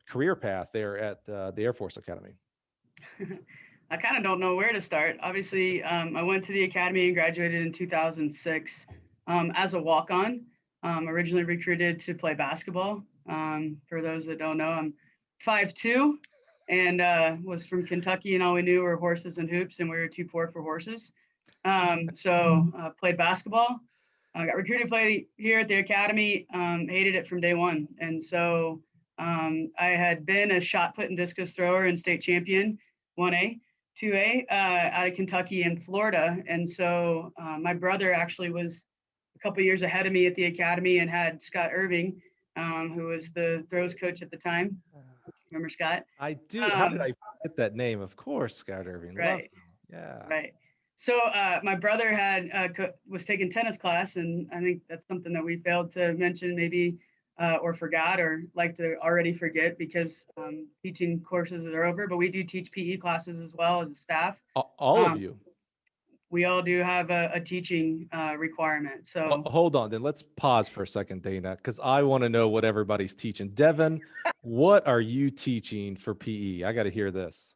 [SPEAKER 1] career path there at the Air Force Academy.
[SPEAKER 5] I kind of don't know where to start. Obviously, I went to the Academy and graduated in 2006 as a walk-on, originally recruited to play basketball. For those that don't know, I'm 5'2", and was from Kentucky, and all we knew were horses and hoops, and we were too poor for horses. So played basketball. Got recruited to play here at the Academy, hated it from day one. And so I had been a shot put and discus thrower and state champion, 1A, 2A, out of Kentucky and Florida. And so my brother actually was a couple years ahead of me at the Academy and had Scott Irving, who was the throws coach at the time. Remember Scott?
[SPEAKER 1] I do. How did I forget that name? Of course, Scott Irving.
[SPEAKER 5] Right.
[SPEAKER 1] Yeah.
[SPEAKER 5] Right. So my brother was taking tennis class, and I think that's something that we failed to mention maybe or forgot or like to already forget, because teaching courses are over, but we do teach PE classes as well as a staff.
[SPEAKER 1] All of you.
[SPEAKER 5] We all do have a teaching requirement. So
[SPEAKER 1] well, hold on, then let's pause for a second, Dana, because I want to know what everybody's teaching. Devin, what are you teaching for PE? I got to hear this.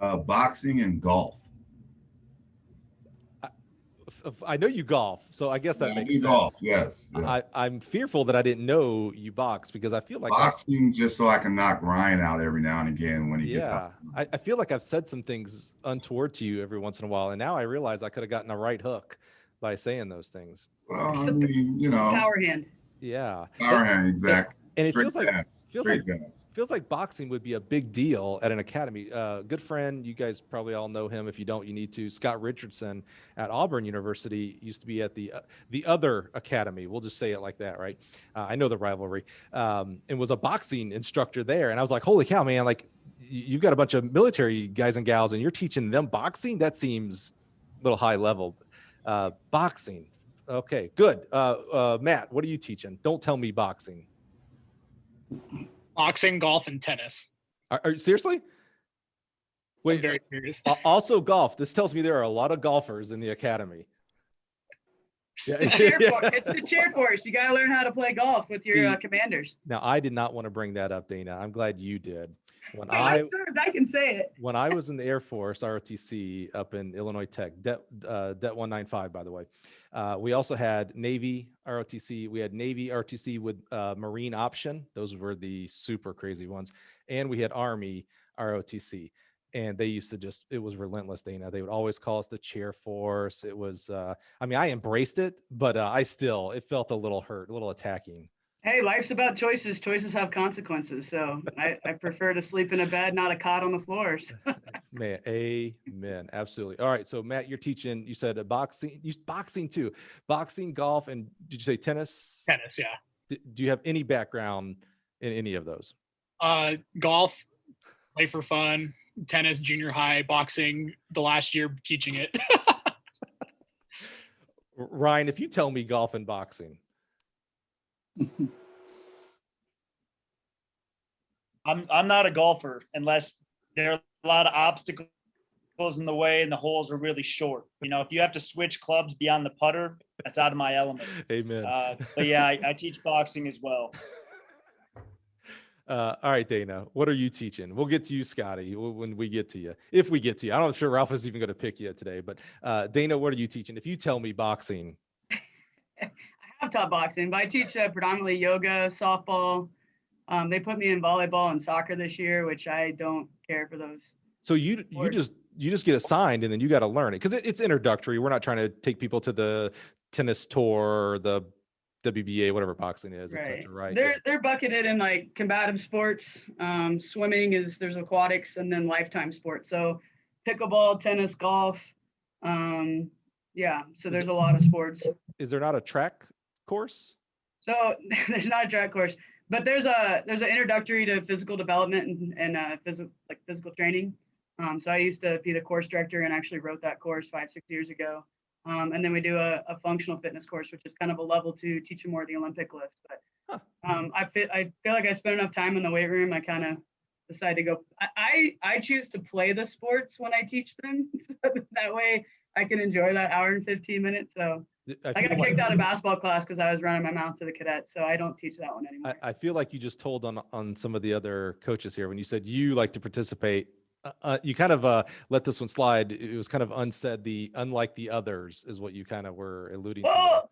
[SPEAKER 6] Boxing and golf.
[SPEAKER 1] I know you golf, so I guess that makes sense.
[SPEAKER 6] Golf, yes.
[SPEAKER 1] I'm fearful that I didn't know you box, because I feel like
[SPEAKER 6] boxing just so I can knock Ryan out every now and again when he gets out.
[SPEAKER 1] I feel like I've said some things untoward to you every once in a while, and now I realize I could have gotten a right hook by saying those things.
[SPEAKER 6] Well, I mean,
[SPEAKER 5] power hand.
[SPEAKER 1] Yeah.
[SPEAKER 6] Power hand, exactly.
[SPEAKER 1] And it feels like boxing would be a big deal at an academy. Good friend, you guys probably all know him. If you don't, you need to. Scott Richardson at Auburn University used to be at the other academy. We'll just say it like that, right? I know the rivalry, and was a boxing instructor there. And I was like, holy cow, man! Like, you've got a bunch of military guys and gals, and you're teaching them boxing? That seems a little high level. Boxing. Okay, good. Matt, what are you teaching? Don't tell me boxing.
[SPEAKER 7] Boxing, golf, and tennis.
[SPEAKER 1] Are you seriously? Wait,
[SPEAKER 7] I'm very serious.
[SPEAKER 1] Also golf. This tells me there are a lot of golfers in the academy. Yeah.
[SPEAKER 5] It's the chair course. You got to learn how to play golf with your
[SPEAKER 1] See,
[SPEAKER 5] commanders.
[SPEAKER 1] Now, I did not want to bring that up, Dana. I'm glad you did. When
[SPEAKER 5] No, I served. I can say it.
[SPEAKER 1] when I was in the Air Force, ROTC up in Illinois Tech, Det 195, by the way, we also had Navy ROTC. We had Navy ROTC with Marine option. Those were the super crazy ones. And we had Army ROTC. And they used to it was relentless, Dana. They would always call us the chair force. It was, I mean, I embraced it, but it felt a little hurt, a little attacking.
[SPEAKER 5] Hey, life's about choices. Choices have consequences. So I prefer to sleep in a bed, not a cot on the floors.
[SPEAKER 1] Man, amen. Absolutely. All right. So Matt, you're teaching, you said boxing too, boxing, golf, and did you say tennis?
[SPEAKER 7] Tennis, yeah.
[SPEAKER 1] Do you have any background in any of those?
[SPEAKER 7] Golf, play for fun, tennis, junior high, boxing, the last year teaching it.
[SPEAKER 1] Ryan, if you tell me golf and boxing.
[SPEAKER 4] I'm not a golfer unless there are a lot of obstacles in the way and the holes are really short. You know, if you have to switch clubs beyond the putter, that's out of my element.
[SPEAKER 1] Amen.
[SPEAKER 4] But yeah, I teach boxing as well.
[SPEAKER 1] All right, Dana, what are you teaching? We'll get to you, Scotty, when we get to you. If we get to you, I'm not sure Ralph is even going to pick you today, but Dana, what are you teaching? If you tell me boxing.
[SPEAKER 5] I have taught boxing, but I teach predominantly yoga, softball. They put me in volleyball and soccer this year, which I don't care for those.
[SPEAKER 1] So you just get assigned and then you got to learn it because it's introductory. We're not trying to take people to the tennis tour, or the WBA, whatever boxing is,
[SPEAKER 5] Right.
[SPEAKER 1] etc. Right?
[SPEAKER 5] They're bucketed in like combative sports. Swimming there's aquatics and then lifetime sports. So pickleball, tennis, golf. Yeah. So there's a lot of sports.
[SPEAKER 1] Is there not a track course?
[SPEAKER 5] So there's not a track course, but there's an introductory to physical development and physical training. So I used to be the course director and actually wrote that course 5-6 years ago. And then we do a functional fitness course, which is kind of a level 2, teaching more of the Olympic lift. But I feel like I spent enough time in the weight room. I kind of decided to go. I choose to play the sports when I teach them. So that way I can enjoy that hour and 15 minutes. So I got kicked out of basketball class because I was running my mouth to the cadets. So I don't teach that one anymore.
[SPEAKER 1] I feel like you just told on some of the other coaches here when you said you like to participate. You kind of let this one slide. It was kind of unsaid. Unlike the others is what you kind of were alluding to.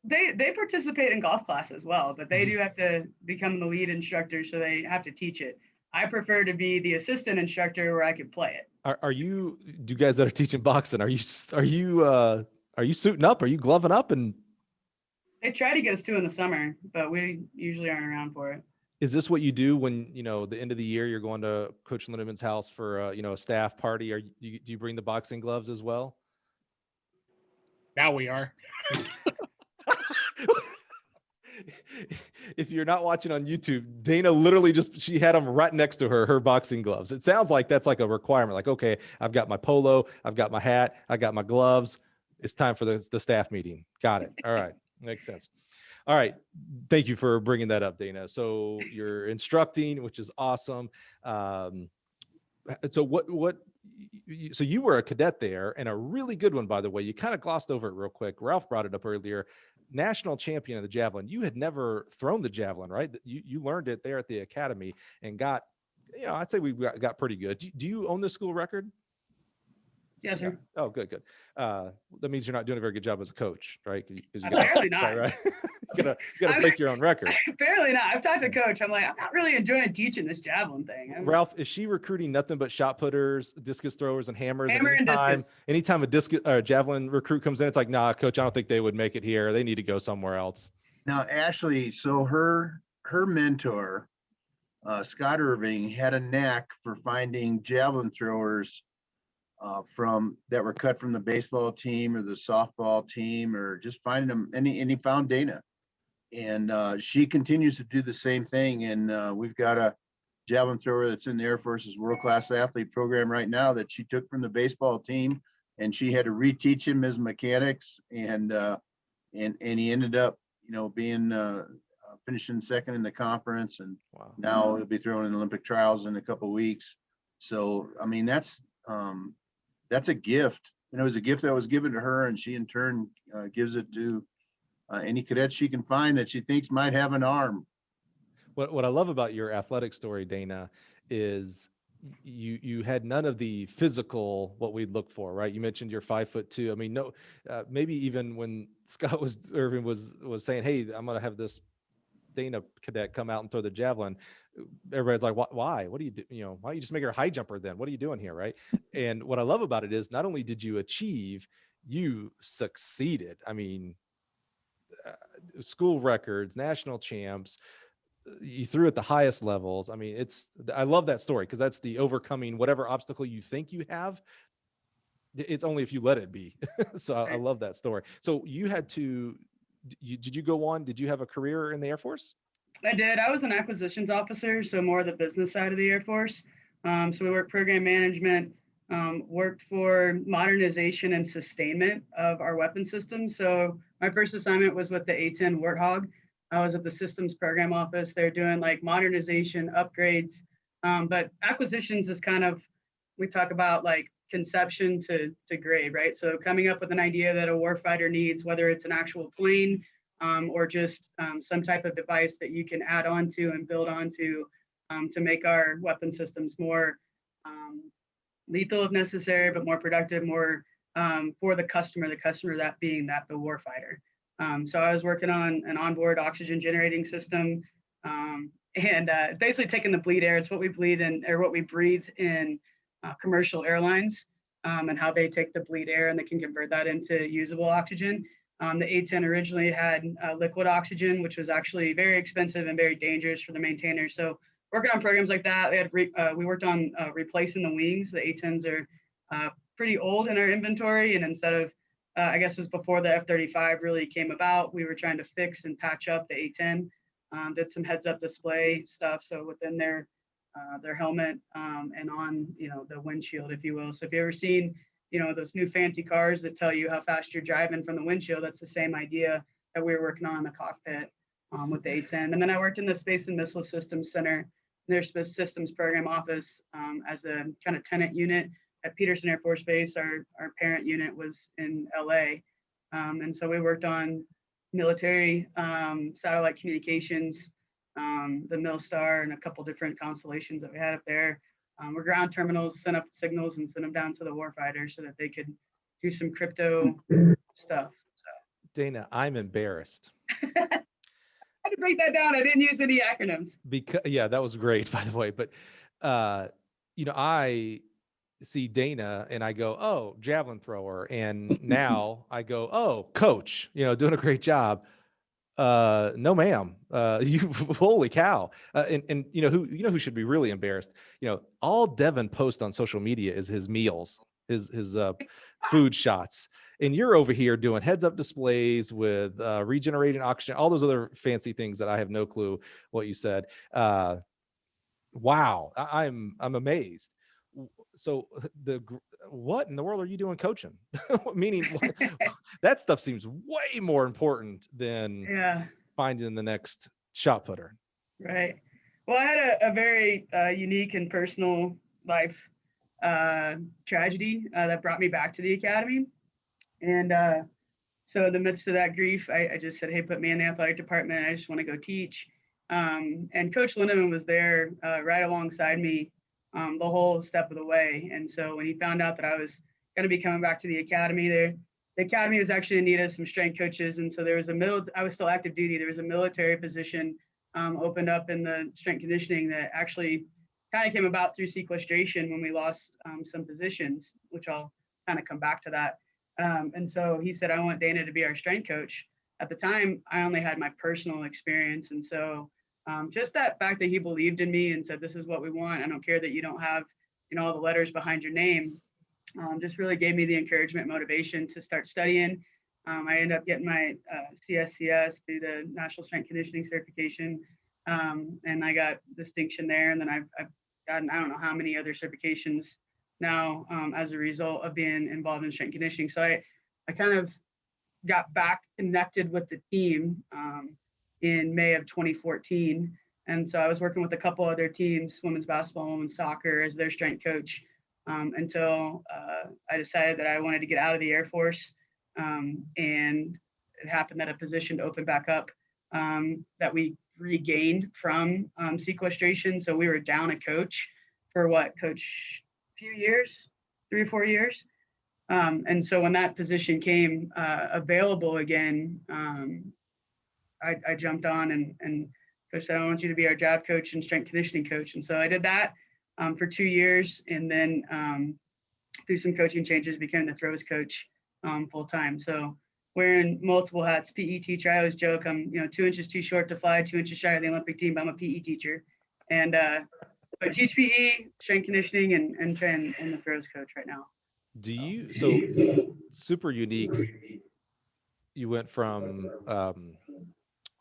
[SPEAKER 5] They participate in golf class as well, but they do have to become the lead instructor, so they have to teach it. I prefer to be the assistant instructor where I can play it.
[SPEAKER 1] Are you guys that are teaching boxing? Are you suiting up? Are you gloving up? And
[SPEAKER 5] they try to get us to in the summer, but we usually aren't around for it.
[SPEAKER 1] Is this what you do when, the end of the year, you're going to Coach Lindeman's house for, a staff party? Do you bring the boxing gloves as well?
[SPEAKER 7] Now we are.
[SPEAKER 1] If you're not watching on YouTube, Dana literally she had them right next to her boxing gloves. It sounds like that's like a requirement. Like, okay, I've got my polo, I've got my hat, I got my gloves. It's time for the staff meeting. Got it. All right. Makes sense. All right. Thank you for bringing that up, Dana. So you're instructing, which is awesome. So so you were a cadet there, and a really good one, by the way. You kind of glossed over it real quick. Ralph brought it up earlier. National champion of the javelin. You had never thrown the javelin, right? You learned it there at the academy and got, I'd say we got pretty good. Do you own the school record?
[SPEAKER 5] Yes, sir.
[SPEAKER 1] Oh, good. That means you're not doing a very good job as a coach, right?
[SPEAKER 5] Apparently not.
[SPEAKER 1] Right. You gotta break your own record.
[SPEAKER 5] Apparently not. I've talked to Coach. I'm like, I'm not really enjoying teaching this javelin thing.
[SPEAKER 1] Ralph, is she recruiting nothing but shot putters, discus throwers, and hammers?
[SPEAKER 5] Hammer and discus.
[SPEAKER 1] Anytime a discus or javelin recruit comes in, it's like, nah, Coach, I don't think they would make it here. They need to go somewhere else.
[SPEAKER 2] Now, Ashley, so her mentor, Scott Irving, had a knack for finding javelin throwers that were cut from the baseball team or the softball team, or just finding them. And he found Dana, and she continues to do the same thing. And we've got a javelin thrower that's in the Air Force's world-class athlete program right now that she took from the baseball team, and she had to reteach him his mechanics, and he ended up, being finishing second in the conference, and
[SPEAKER 1] wow.
[SPEAKER 2] Now he'll be throwing in Olympic trials in a couple of weeks. So, I mean, that's a gift And it was a gift that was given to her, and she in turn gives it to any cadet she can find that she thinks might have an arm.
[SPEAKER 1] What I love about your athletic story, Dana, is you had none of the physical what we'd look for, right? You mentioned you're 5'2". I mean, no, maybe even when Scott Irvin was saying, "Hey, I'm going to have this Dana cadet come out and throw the javelin," everybody's like, "Why? What do you do? You know, why don't you just make her a high jumper then? What are you doing here?" Right? And what I love about it is not only did you achieve, you succeeded. I mean, school records, national champs. You threw at the highest levels. I mean, I love that story because that's the overcoming whatever obstacle you think you have. It's only if you let it be. So I love that story. So you had to, did you go on? Did you have a career in the Air Force?
[SPEAKER 5] I did. I was an acquisitions officer, so more the business side of the Air Force. So we worked program management, worked for modernization and sustainment of our weapon systems. So my first assignment was with the A-10 Warthog. I was at the systems program office. They're doing like modernization upgrades, but acquisitions is kind of, we talk about like conception to grade, right? So coming up with an idea that a warfighter needs, whether it's an actual plane or just some type of device that you can add on to and build onto to make our weapon systems more lethal if necessary, but more productive, more for the customer that being the warfighter. So I was working on an onboard oxygen generating system, and basically taking the bleed air. It's what we bleed in, or what we breathe in commercial airlines, and how they take the bleed air and they can convert that into usable oxygen. The A-10 originally had liquid oxygen, which was actually very expensive and very dangerous for the maintainers. So working on programs like that, we worked on replacing the wings. The A-10s are pretty old in our inventory, and instead of I guess it was before the F-35 really came about, we were trying to fix and patch up the A-10, did some heads-up display stuff, so within their helmet and on, you know, the windshield, if you will. So if you ever seen, you know, those new fancy cars that tell you how fast you're driving from the windshield, that's the same idea that we were working on in the cockpit with the A-10. And then I worked in the Space and Missile Systems Center, their systems program office as a kind of tenant unit at Peterson Air Force Base. Our parent unit was in LA. And so we worked on military satellite communications, the Milstar, and a couple different constellations that we had up there. Where ground terminals sent up signals and sent them down to the warfighter so that they could do some crypto stuff. So.
[SPEAKER 1] Dana, I'm embarrassed.
[SPEAKER 5] I had to break that down. I didn't use any acronyms.
[SPEAKER 1] Because yeah, that was great, by the way. But you know, I see Dana and I go, "Oh, javelin thrower," and now I go, "Oh, coach, you know, doing a great job." No, ma'am. You holy cow. And you know who should be really embarrassed? You know, all Devin posts on social media is his meals, his food shots. And you're over here doing heads up displays with regenerating oxygen, all those other fancy things that I have no clue what you said. Wow, I'm amazed. So what in the world are you doing coaching? Meaning that stuff seems way more important than finding the next shot putter.
[SPEAKER 5] Right. Well, I had a very unique and personal life tragedy that brought me back to the academy. And so in the midst of that grief, I just said, "Hey, put me in the athletic department. I just want to go teach." And Coach Lindeman was there right alongside me the whole step of the way. And so when he found out that I was going to be coming back to the academy, the academy was actually in need of some strength coaches. And so there was I was still active duty. There was a military position opened up in the strength conditioning that actually kind of came about through sequestration when we lost some positions, which I'll kind of come back to that. And so he said, "I want Dana to be our strength coach." At the time, I only had my personal experience. And so just that fact that he believed in me and said, "This is what we want. I don't care that you don't have, you know, all the letters behind your name," just really gave me the encouragement, motivation to start studying. I ended up getting my CSCS through the National Strength Conditioning Certification, and I got distinction there. And then I've gotten, I don't know how many other certifications now as a result of being involved in strength conditioning. So I kind of got back connected with the team in May of 2014. And so I was working with a couple other teams, women's basketball, women's soccer, as their strength coach. until I decided that I wanted to get out of the Air Force. And it happened that a position opened back up that we regained from sequestration. So we were down a coach for Coach, a few years, 3 or 4 years. And so when that position came available again, I jumped on and Coach said, I want you to be our job coach and strength conditioning coach. And so I did that for 2 years. And then through some coaching changes, became the throws coach full time. So wearing multiple hats, PE teacher. I always joke I'm 2 inches too short to fly, 2 inches shy of the Olympic team, but I'm a PE teacher. And I teach PE, strength conditioning, and train and the throws coach right now.
[SPEAKER 1] Do you, so super unique. You went from, I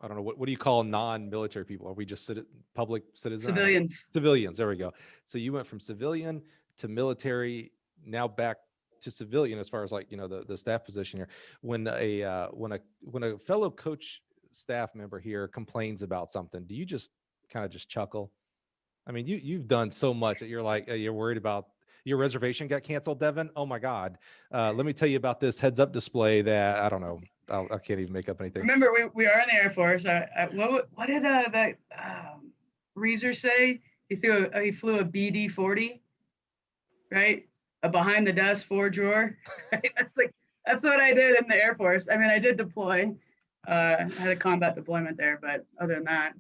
[SPEAKER 1] don't know, what do you call non-military people? Are we just public citizens?
[SPEAKER 5] Civilians.
[SPEAKER 1] Civilians, there we go. So you went from civilian to military, now back to civilian as far as like, the staff position here. When a fellow coach staff member here complains about something, do you just kind of just chuckle? I mean, you've done so much that you're like, you're worried about your reservation got canceled, Devin. Oh my God. Let me tell you about this heads up display that I don't know. I can't even make up anything.
[SPEAKER 5] Remember, we are in the Air Force. What did the Reeser say? He flew a BD-40, right? A behind the desk 4-drawer. Right? That's what I did in the Air Force. I mean, I did deploy. I had a combat deployment there, but other than that,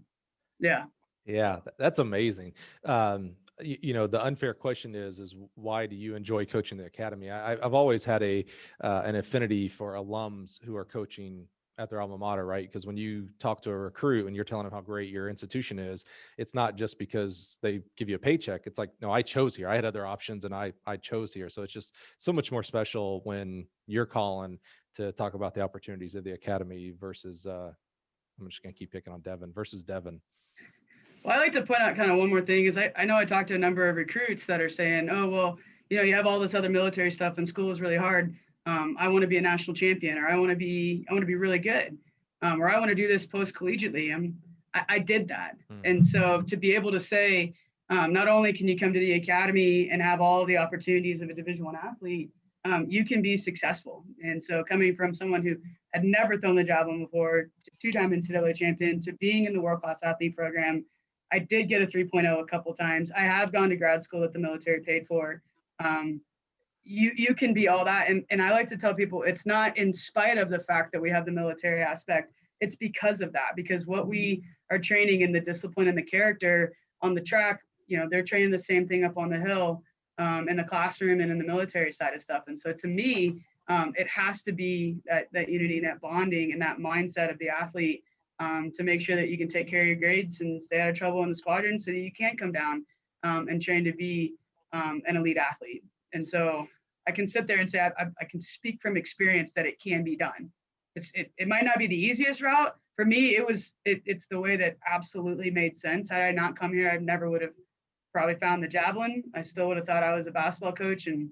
[SPEAKER 5] yeah.
[SPEAKER 1] Yeah, that's amazing. The unfair question is why do you enjoy coaching the academy? I've always had an affinity for alums who are coaching at their alma mater, right? Because when you talk to a recruit and you're telling them how great your institution is, it's not just because they give you a paycheck. It's like, no, I chose here. I had other options and I chose here. So it's just so much more special when you're calling to talk about the opportunities of the academy versus, I'm just going to keep picking on Devin versus Devin.
[SPEAKER 5] Well, I like to point out kind of one more thing is I know I talked to a number of recruits that are saying, oh, well, you have all this other military stuff and school is really hard. I want to be a national champion, or I want to be really good, or I want to do this post collegiately. I did that. And so to be able to say, not only can you come to the academy and have all the opportunities of a Division I athlete, you can be successful. And so coming from someone who had never thrown the javelin before, to 2-time NCAA champion, to being in the world-class athlete program, I did get a 3.0 a couple times. I have gone to grad school that the military paid for. You can be all that. And I like to tell people it's not in spite of the fact that we have the military aspect. It's because of that, because what we are training in the discipline and the character on the track, they're training the same thing up on the hill in the classroom and in the military side of stuff. And so to me, it has to be that unity, that bonding, and that mindset of the athlete to make sure that you can take care of your grades and stay out of trouble in the squadron so that you can come down and train to be an elite athlete. And so I can sit there and say, I can speak from experience that it can be done. It might not be the easiest route. For me, it's the way that absolutely made sense. Had I not come here, I never would have probably found the javelin. I still would have thought I was a basketball coach. And,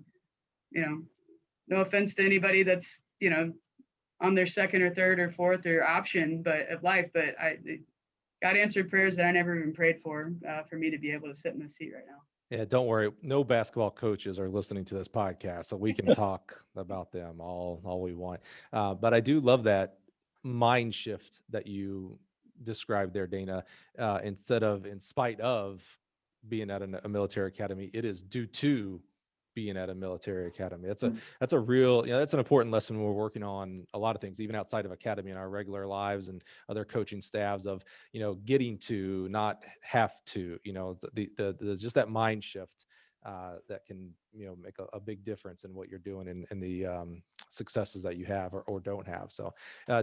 [SPEAKER 5] no offense to anybody that's, on their second or third or fourth or option, of life, but God answered prayers that I never even prayed for me to be able to sit in this seat right now.
[SPEAKER 1] Yeah, don't worry. No basketball coaches are listening to this podcast, so we can talk about them all we want. But I do love that mind shift that you described there, Dana. Instead of in spite of being at a military academy, it is due to being at a military academy. That's a real, that's an important lesson when we're working on a lot of things, even outside of academy in our regular lives and other coaching staffs of, getting to, not have to, the just that mind shift that can, make a big difference in what you're doing and the successes that you have or don't have. So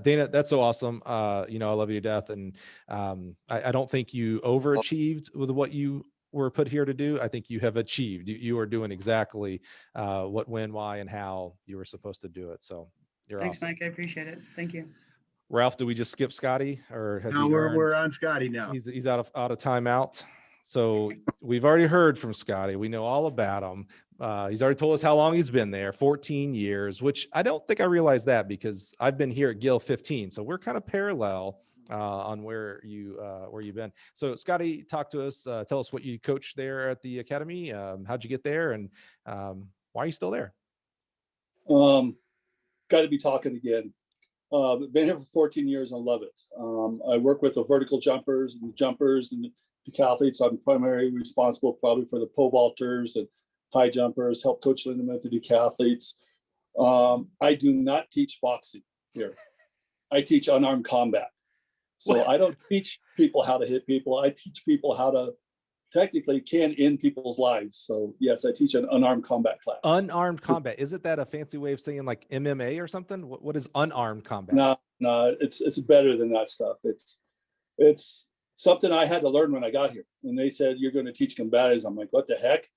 [SPEAKER 1] Dana, that's so awesome. I love you to death. And I don't think you overachieved with what you were put here to do. I think you have achieved. You are doing exactly what, when, why, and how you were supposed to do it. So you're
[SPEAKER 5] Thanks,
[SPEAKER 1] awesome.
[SPEAKER 5] Mike. I appreciate it. Thank you.
[SPEAKER 1] Ralph, do we just skip Scotty, or has
[SPEAKER 2] No, we're on Scotty now.
[SPEAKER 1] He's out of timeout. So we've already heard from Scotty. We know all about him. He's already told us how long he's been there, 14 years, which I don't think I realized that because I've been here at Gill 15. So we're kind of parallel on where you've been. So Scotty, talk to us, tell us what you coached there at the academy. How'd you get there, and why are you still there?
[SPEAKER 3] Got to be talking again. Been here for 14 years and love it. I work with the vertical jumpers and the decathletes. I'm primarily responsible probably for the pole vaulters and high jumpers, help Coach Lindeman with the decathletes. I do not teach boxing here. I teach unarmed combat. So I don't teach people how to hit people. I teach people how to technically can end people's lives. So yes, I teach an unarmed combat class.
[SPEAKER 1] Unarmed combat. Isn't that a fancy way of saying like MMA or something? What is unarmed combat?
[SPEAKER 3] No, it's better than that stuff. It's something I had to learn when I got here. When they said you're going to teach combatives, I'm like, what the heck?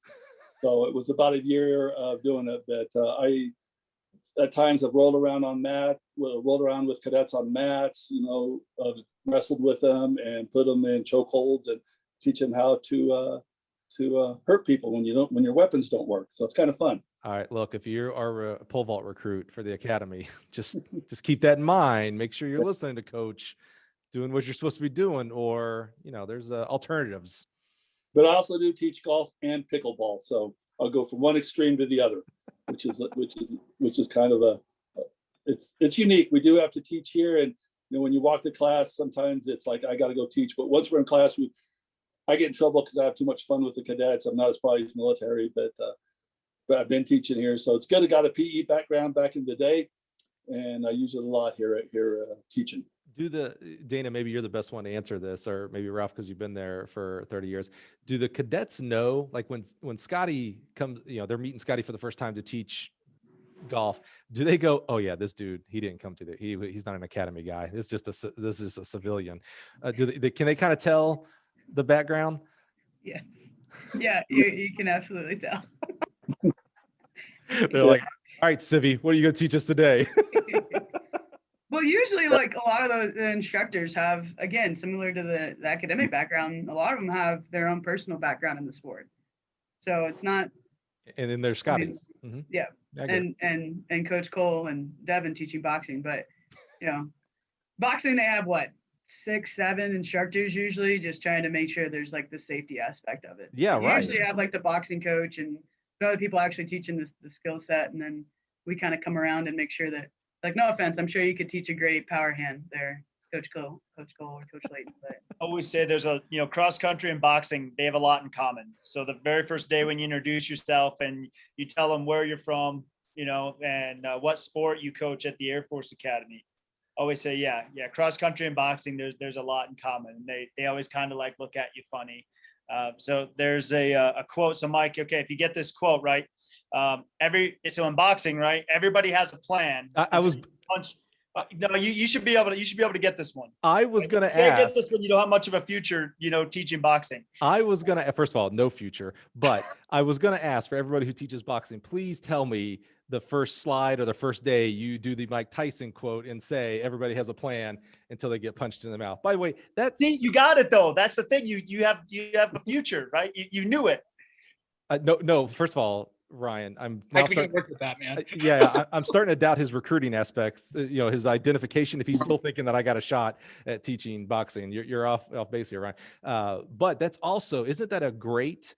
[SPEAKER 3] So it was about a year of doing it. But I at times have rolled around with cadets on mats, wrestled with them and put them in chokeholds and teach them how to hurt people when your weapons don't work. So it's kind of fun.
[SPEAKER 1] All right, look, if you are a pole vault recruit for the academy, just keep that in mind. Make sure you're listening to Coach, doing what you're supposed to be doing, or there's alternatives.
[SPEAKER 3] But I also do teach golf and pickleball, so I'll go from one extreme to the other, which is kind of it's unique. We do have to teach here, and when you walk to class, sometimes it's like I got to go teach. But once we're in class, I get in trouble because I have too much fun with the cadets. I'm not as probably as military, but I've been teaching here, so it's good. I got a PE background back in the day, and I use it a lot here teaching.
[SPEAKER 1] Dana, maybe you're the best one to answer this, or maybe Ralph, because you've been there for 30 years. Do the cadets know, like when Scotty comes, they're meeting Scotty for the first time to teach golf, do they go, oh yeah, this dude, he didn't come to he's not an academy guy. This is a civilian. Can they kind of tell the background?
[SPEAKER 5] Yes. Yeah, you can absolutely tell.
[SPEAKER 1] They're like, all right, Civvy, what are you going to teach us today?
[SPEAKER 5] Well, usually like a lot of the instructors have, again, similar to the academic background, a lot of them have their own personal background in the sport. So it's not. And
[SPEAKER 1] then there's Scotty.
[SPEAKER 5] Yeah. And Coach Cole and Devin teaching boxing, but boxing, they have 6, 7 instructors usually, just trying to make sure there's like the safety aspect of it.
[SPEAKER 1] Yeah, right.
[SPEAKER 5] Usually have like the boxing coach and other people actually teaching the skill set, and then we kind of come around and make sure that, like, no offense, I'm sure you could teach a great power hand there, Coach Cole or Coach Layten. But
[SPEAKER 4] I always say there's cross country and boxing, they have a lot in common. So the very first day when you introduce yourself and you tell them where you're from, and what sport you coach at the Air Force Academy, always say, yeah, cross country and boxing, there's a lot in common. And they always kind of like look at you funny. So there's a quote. So Mike, okay, if you get this quote right, so in boxing, right, everybody has a plan. No, you should be able to get this one.
[SPEAKER 1] I was going to
[SPEAKER 4] ask. Get this one. You don't have much of a future, teaching boxing.
[SPEAKER 1] I was going to, first of all, no future, but I was going to ask for everybody who teaches boxing, please tell me the first slide or the first day you do the Mike Tyson quote and say everybody has a plan until they get punched in the mouth. By the way,
[SPEAKER 4] you got it though. That's the thing. You have a future, right? You knew it.
[SPEAKER 1] No. First of all, Ryan, I'm now
[SPEAKER 7] starting to work with that, man.
[SPEAKER 1] I'm starting to doubt his recruiting aspects. His identification. If he's still thinking that I got a shot at teaching boxing, you're off base here, Ryan. But that's also, isn't that a great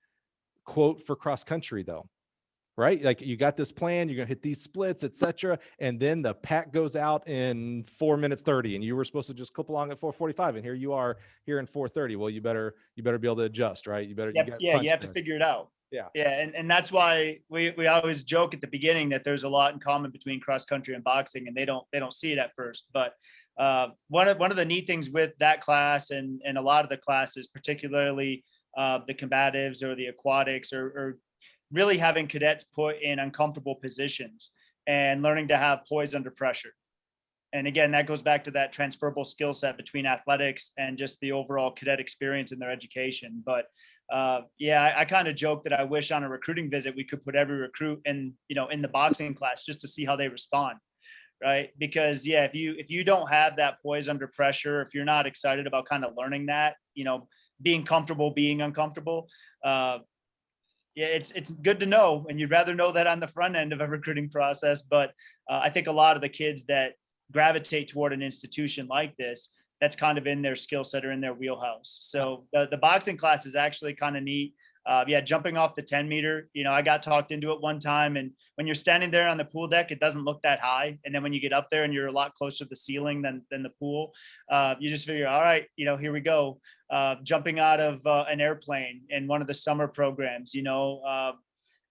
[SPEAKER 1] quote for cross country though? Right? Like you got this plan, you're going to hit these splits, etc. And then the pack goes out in 4 minutes 30 and you were supposed to just clip along at 4:45. And here you are here in 4:30. Well, you better be able to adjust, right? You have to
[SPEAKER 4] figure it out.
[SPEAKER 1] Yeah.
[SPEAKER 4] And that's why we always joke at the beginning that there's a lot in common between cross country and boxing, and they don't see it at first. But one of the neat things with that class and a lot of the classes, particularly the combatives or the aquatics or really having cadets put in uncomfortable positions and learning to have poise under pressure. And again, that goes back to that transferable skill set between athletics and just the overall cadet experience in their education. But I kind of joke that I wish on a recruiting visit, we could put every recruit in the boxing class just to see how they respond. Right. Because if you don't have that poise under pressure, if you're not excited about kind of learning that, being comfortable, being uncomfortable, it's good to know, and you'd rather know that on the front end of a recruiting process. But I think a lot of the kids that gravitate toward an institution like this, that's kind of in their skill set or in their wheelhouse. So the boxing class is actually kind of neat. Yeah, jumping off the 10 meter, I got talked into it one time, and when you're standing there on the pool deck, it doesn't look that high. And then when you get up there and you're a lot closer to the ceiling than the pool, you just figure, all right, here we go. Jumping out of an airplane in one of the summer programs,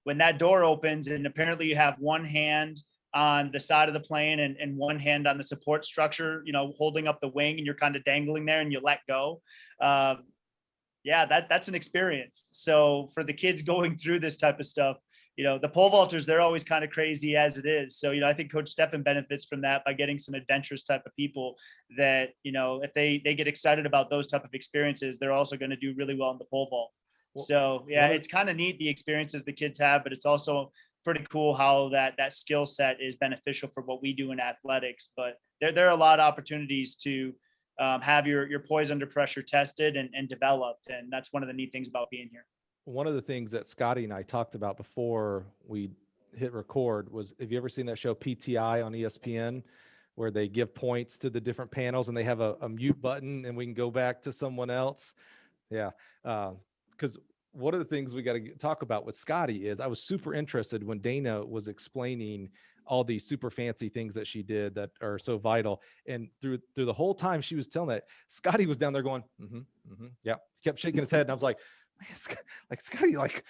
[SPEAKER 4] when that door opens and apparently you have one hand on the side of the plane and one hand on the support structure, holding up the wing, and you're kind of dangling there and you let go. Yeah, that's an experience. So for the kids going through this type of stuff, the pole vaulters, they're always kind of crazy as it is. So, I think Coach Steffan benefits from that by getting some adventurous type of people that, if they get excited about those type of experiences, they're also going to do really well in the pole vault. So yeah, it's kind of neat, the experiences the kids have, but it's also pretty cool how that skill set is beneficial for what we do in athletics. But there are a lot of opportunities to have your poise under pressure tested and developed. And that's one of the neat things about being here.
[SPEAKER 1] One of the things that Scotty and I talked about before we hit record was, have you ever seen that show PTI on ESPN, where they give points to the different panels and they have a mute button and we can go back to someone else? Yeah. Because one of the things we got to talk about with Scotty is, I was super interested when Dana was explaining all these super fancy things that she did that are so vital. And through the whole time she was telling that, Scotty was down there going, yeah, kept shaking his head. And I was like, man, like Scotty, like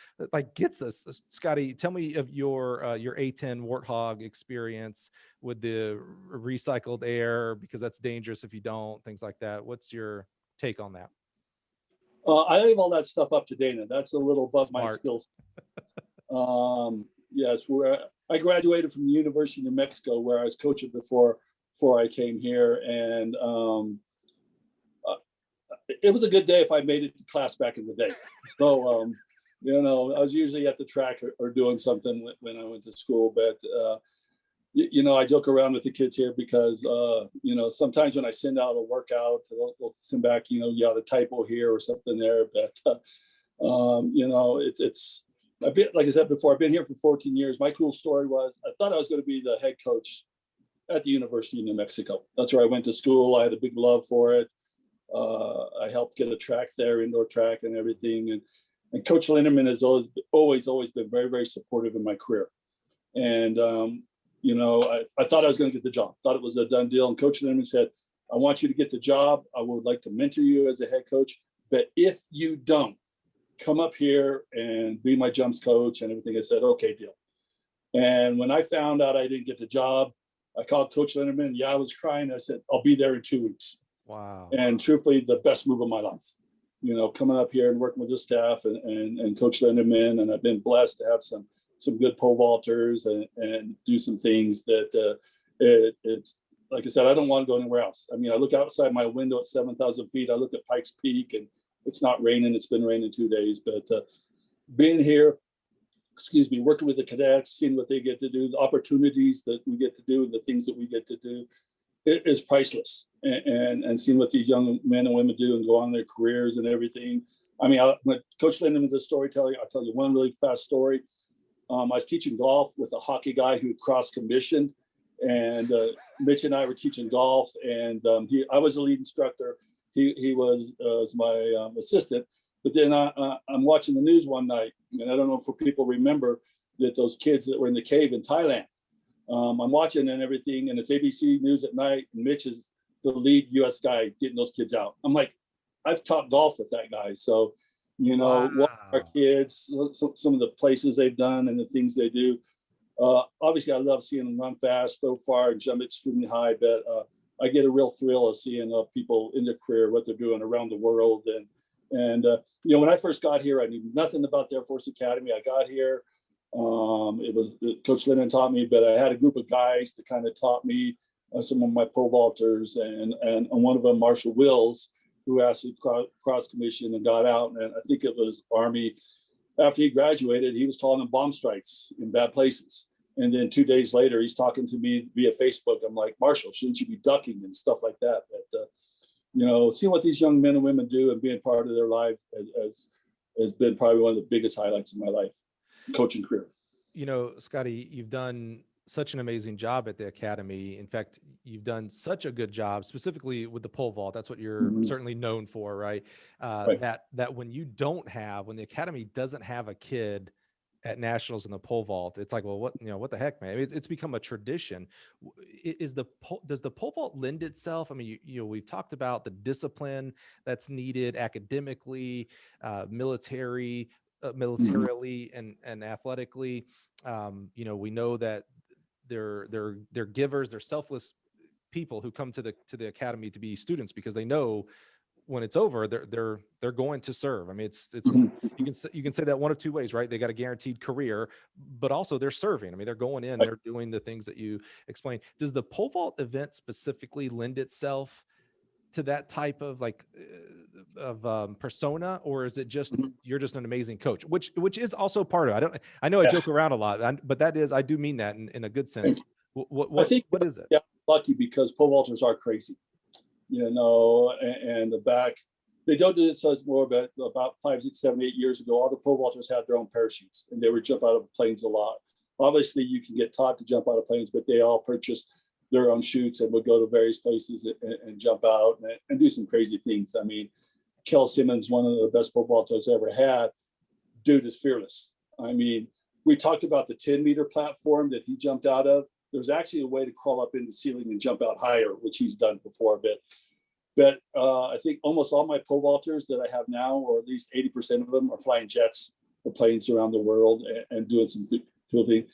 [SPEAKER 1] gets this. Scotty, tell me of your A10 Warthog experience with the recycled air, because that's dangerous if you don't, things like that. What's your take on that?
[SPEAKER 3] I leave all that stuff up to Dana. That's a little above
[SPEAKER 1] Smart.
[SPEAKER 3] my skills. Yes, I graduated from the University of New Mexico, where I was coaching before I came here, and it was a good day if I made it to class back in the day. So, I was usually at the track or doing something when I went to school. But I joke around with the kids here because sometimes when I send out a workout, they'll send back, you got a typo here or something there. But it's a bit, like I said before, I've been here for 14 years. My cool story was, I thought I was going to be the head coach at the University of New Mexico. That's where I went to school. I had a big love for it. I helped get a track there, indoor track and everything. And Coach Lindeman has always been very, very supportive in my career. And, I thought I was going to get the job, thought it was a done deal. And Coach Lindeman said, I want you to get the job. I would like to mentor you as a head coach. But if you don't, come up here and be my jumps coach and everything. I said, okay, deal. And when I found out I didn't get the job, I called Coach Lindeman. Yeah, I was crying. I said, I'll be there in 2 weeks.
[SPEAKER 1] Wow.
[SPEAKER 3] And truthfully, the best move of my life, coming up here and working with the staff and Coach Lindeman. And I've been blessed to have some good pole vaulters and do some things that it's, like I said, I don't want to go anywhere else. I mean, I look outside my window at 7,000 feet. I look at Pikes Peak, and it's not raining. It's been raining 2 days, but being here, working with the cadets, seeing what they get to do, the opportunities that we get to do, and the things that we get to do, it is priceless. And seeing what these young men and women do and go on their careers and everything. I mean, when Coach Lindeman's a storyteller, I'll tell you one really fast story. I was teaching golf with a hockey guy who cross-commissioned, and Mitch and I were teaching golf, and I was the lead instructor. He was my assistant. But then I'm watching the news one night, and I don't know if people remember that those kids that were in the cave in Thailand. I'm watching and everything, and it's ABC News at night, and Mitch is the lead U.S. guy getting those kids out. I'm like, I've taught golf with that guy. So,
[SPEAKER 1] Wow.
[SPEAKER 3] What our kids, some of the places they've done and the things they do. Obviously, I love seeing them run fast, throw far, and jump extremely high, but I get a real thrill of seeing people in their career, what they're doing around the world. And when I first got here, I knew nothing about the Air Force Academy. I got here. It was Coach Lindeman taught me, but I had a group of guys that kind of taught me some of my pole vaulters, and one of them, Marshall Wills, who actually cross-commissioned and got out. And I think it was Army. After he graduated, he was calling them bomb strikes in bad places. And then 2 days later, he's talking to me via Facebook. I'm like, Marshall, shouldn't you be ducking and stuff like that? But, seeing what these young men and women do and being part of their life has been probably one of the biggest highlights of my life, coaching career.
[SPEAKER 1] Scotty, you've done such an amazing job at the academy. In fact, you've done such a good job, specifically with the pole vault. That's what you're certainly known for, right?
[SPEAKER 3] Right.
[SPEAKER 1] That when when the academy doesn't have a kid at nationals in the pole vault, it's like, well, what the heck, man? It's become a tradition. Does the pole vault lend itself? I mean, we've talked about the discipline that's needed academically, militarily, and athletically. We know that they're givers, they're selfless people who come to the academy to be students because they know when it's over, they're going to serve. I mean, it's you can say that one of two ways, right? They got a guaranteed career, but also they're serving. I mean, they're going in, they're doing the things that you explained. Does the pole vault event specifically lend itself to that type of persona, or is it just you're just an amazing coach, which is also part of it? I know I joke around a lot, but I do mean that in a good sense. What is it?
[SPEAKER 3] Yeah, lucky because pole vaulters are crazy, and the back, they don't do it so it's more, but about 5, 6, 7, 8 years ago, all the pole vaulters had their own parachutes and they would jump out of planes a lot. Obviously you can get taught to jump out of planes, but they all purchased their own chutes and would go to various places and jump out and do some crazy things. I mean, Simmons, one of the best pole vaulters I ever had, dude is fearless. I mean, we talked about the 10-meter platform that he jumped out of. There's actually a way to crawl up in the ceiling and jump out higher, which he's done before a bit. But I think almost all my pole vaulters that I have now, or at least 80% of them, are flying jets or planes around the world and doing some cool things.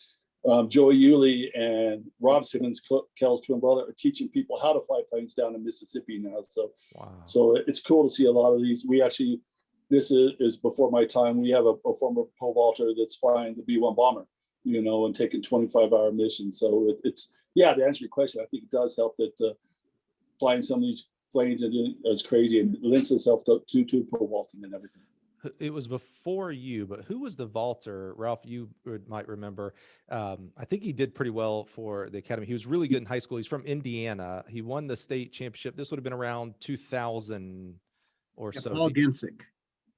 [SPEAKER 3] Joey Yulee and Rob Simmons, Kel's twin brother, are teaching people how to fly planes down in Mississippi now. So,
[SPEAKER 1] wow.
[SPEAKER 3] So it's cool to see a lot of these. We actually, this is before my time. We have a former pole vaulter that's flying the B-1 bomber, and taking 25-hour missions. So it's to answer your question, I think it does help that flying some of these planes and it's crazy and lends itself to pole vaulting and everything.
[SPEAKER 1] It was before you, but who was the vaulter? Ralph, you might remember. I think he did pretty well for the academy. He was really good in high school. He's from Indiana. He won the state championship. This would have been around 2000 or so.
[SPEAKER 2] Paul Ginsick.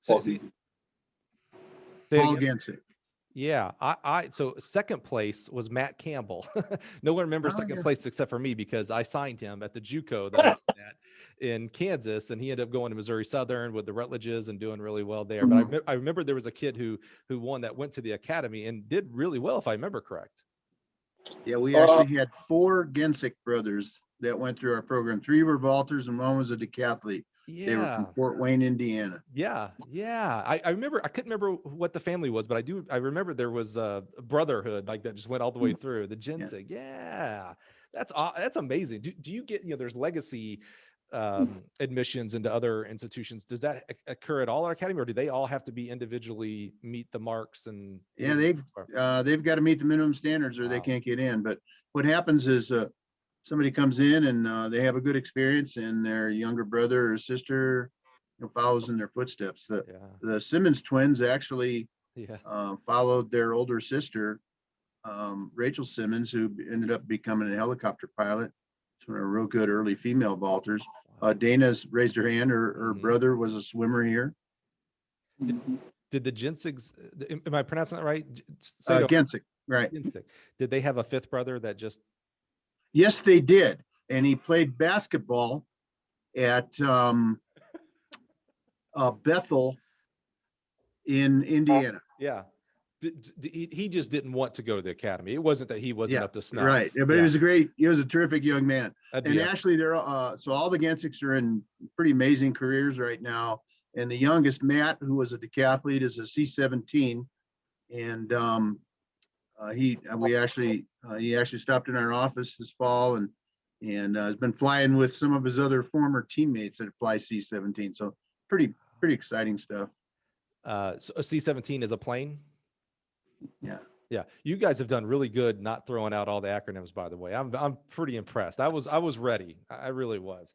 [SPEAKER 1] Paul
[SPEAKER 2] Ginsick.
[SPEAKER 1] Yeah, so second place was Matt Campbell. No one remembers second place except for me because I signed him at the JUCO that I was at in Kansas, and he ended up going to Missouri Southern with the Rutledges and doing really well there. But I remember there was a kid who won that went to the academy and did really well, if I remember correct.
[SPEAKER 2] Yeah, we actually had 4 Ginsick brothers that went through our program. 3 were vaulters and 1 was a decathlete.
[SPEAKER 1] Yeah.
[SPEAKER 2] They were from Fort Wayne, Indiana.
[SPEAKER 1] Yeah. I remember, I couldn't remember what the family was, but I remember there was a brotherhood like that just went all the way through the Ginsick. Yeah. That's amazing. Do you get, there's legacy admissions into other institutions? Does that occur at all our academy, or do they all have to be individually meet the marks? And
[SPEAKER 2] yeah, they've got to meet the minimum standards or they can't get in. But what happens is somebody comes in and they have a good experience, and their younger brother or sister follows in their footsteps. The Simmons twins actually followed their older sister, Rachel Simmons, who ended up becoming a helicopter pilot. It's one of our real good early female vaulters. Dana's raised her hand. Her brother was a swimmer here.
[SPEAKER 1] Did the Ginsicks, am I pronouncing that right?
[SPEAKER 2] Ginsick, right.
[SPEAKER 1] Ginsick. Did they have a 5th brother that just...
[SPEAKER 2] Yes, they did. And he played basketball at Bethel in Indiana.
[SPEAKER 1] Yeah. He just didn't want to go to the academy. It wasn't that he wasn't up to snuff.
[SPEAKER 2] Right. But he was a terrific young man. And actually so all the Ginsicks are in pretty amazing careers right now. And the youngest, Matt, who was a decathlete, is a C-17. And he actually stopped in our office this fall and has been flying with some of his other former teammates that fly C-17. So pretty exciting stuff.
[SPEAKER 1] So a C-17 is a plane.
[SPEAKER 2] Yeah.
[SPEAKER 1] You guys have done really good not throwing out all the acronyms, by the way. I'm pretty impressed. I was ready. I really was.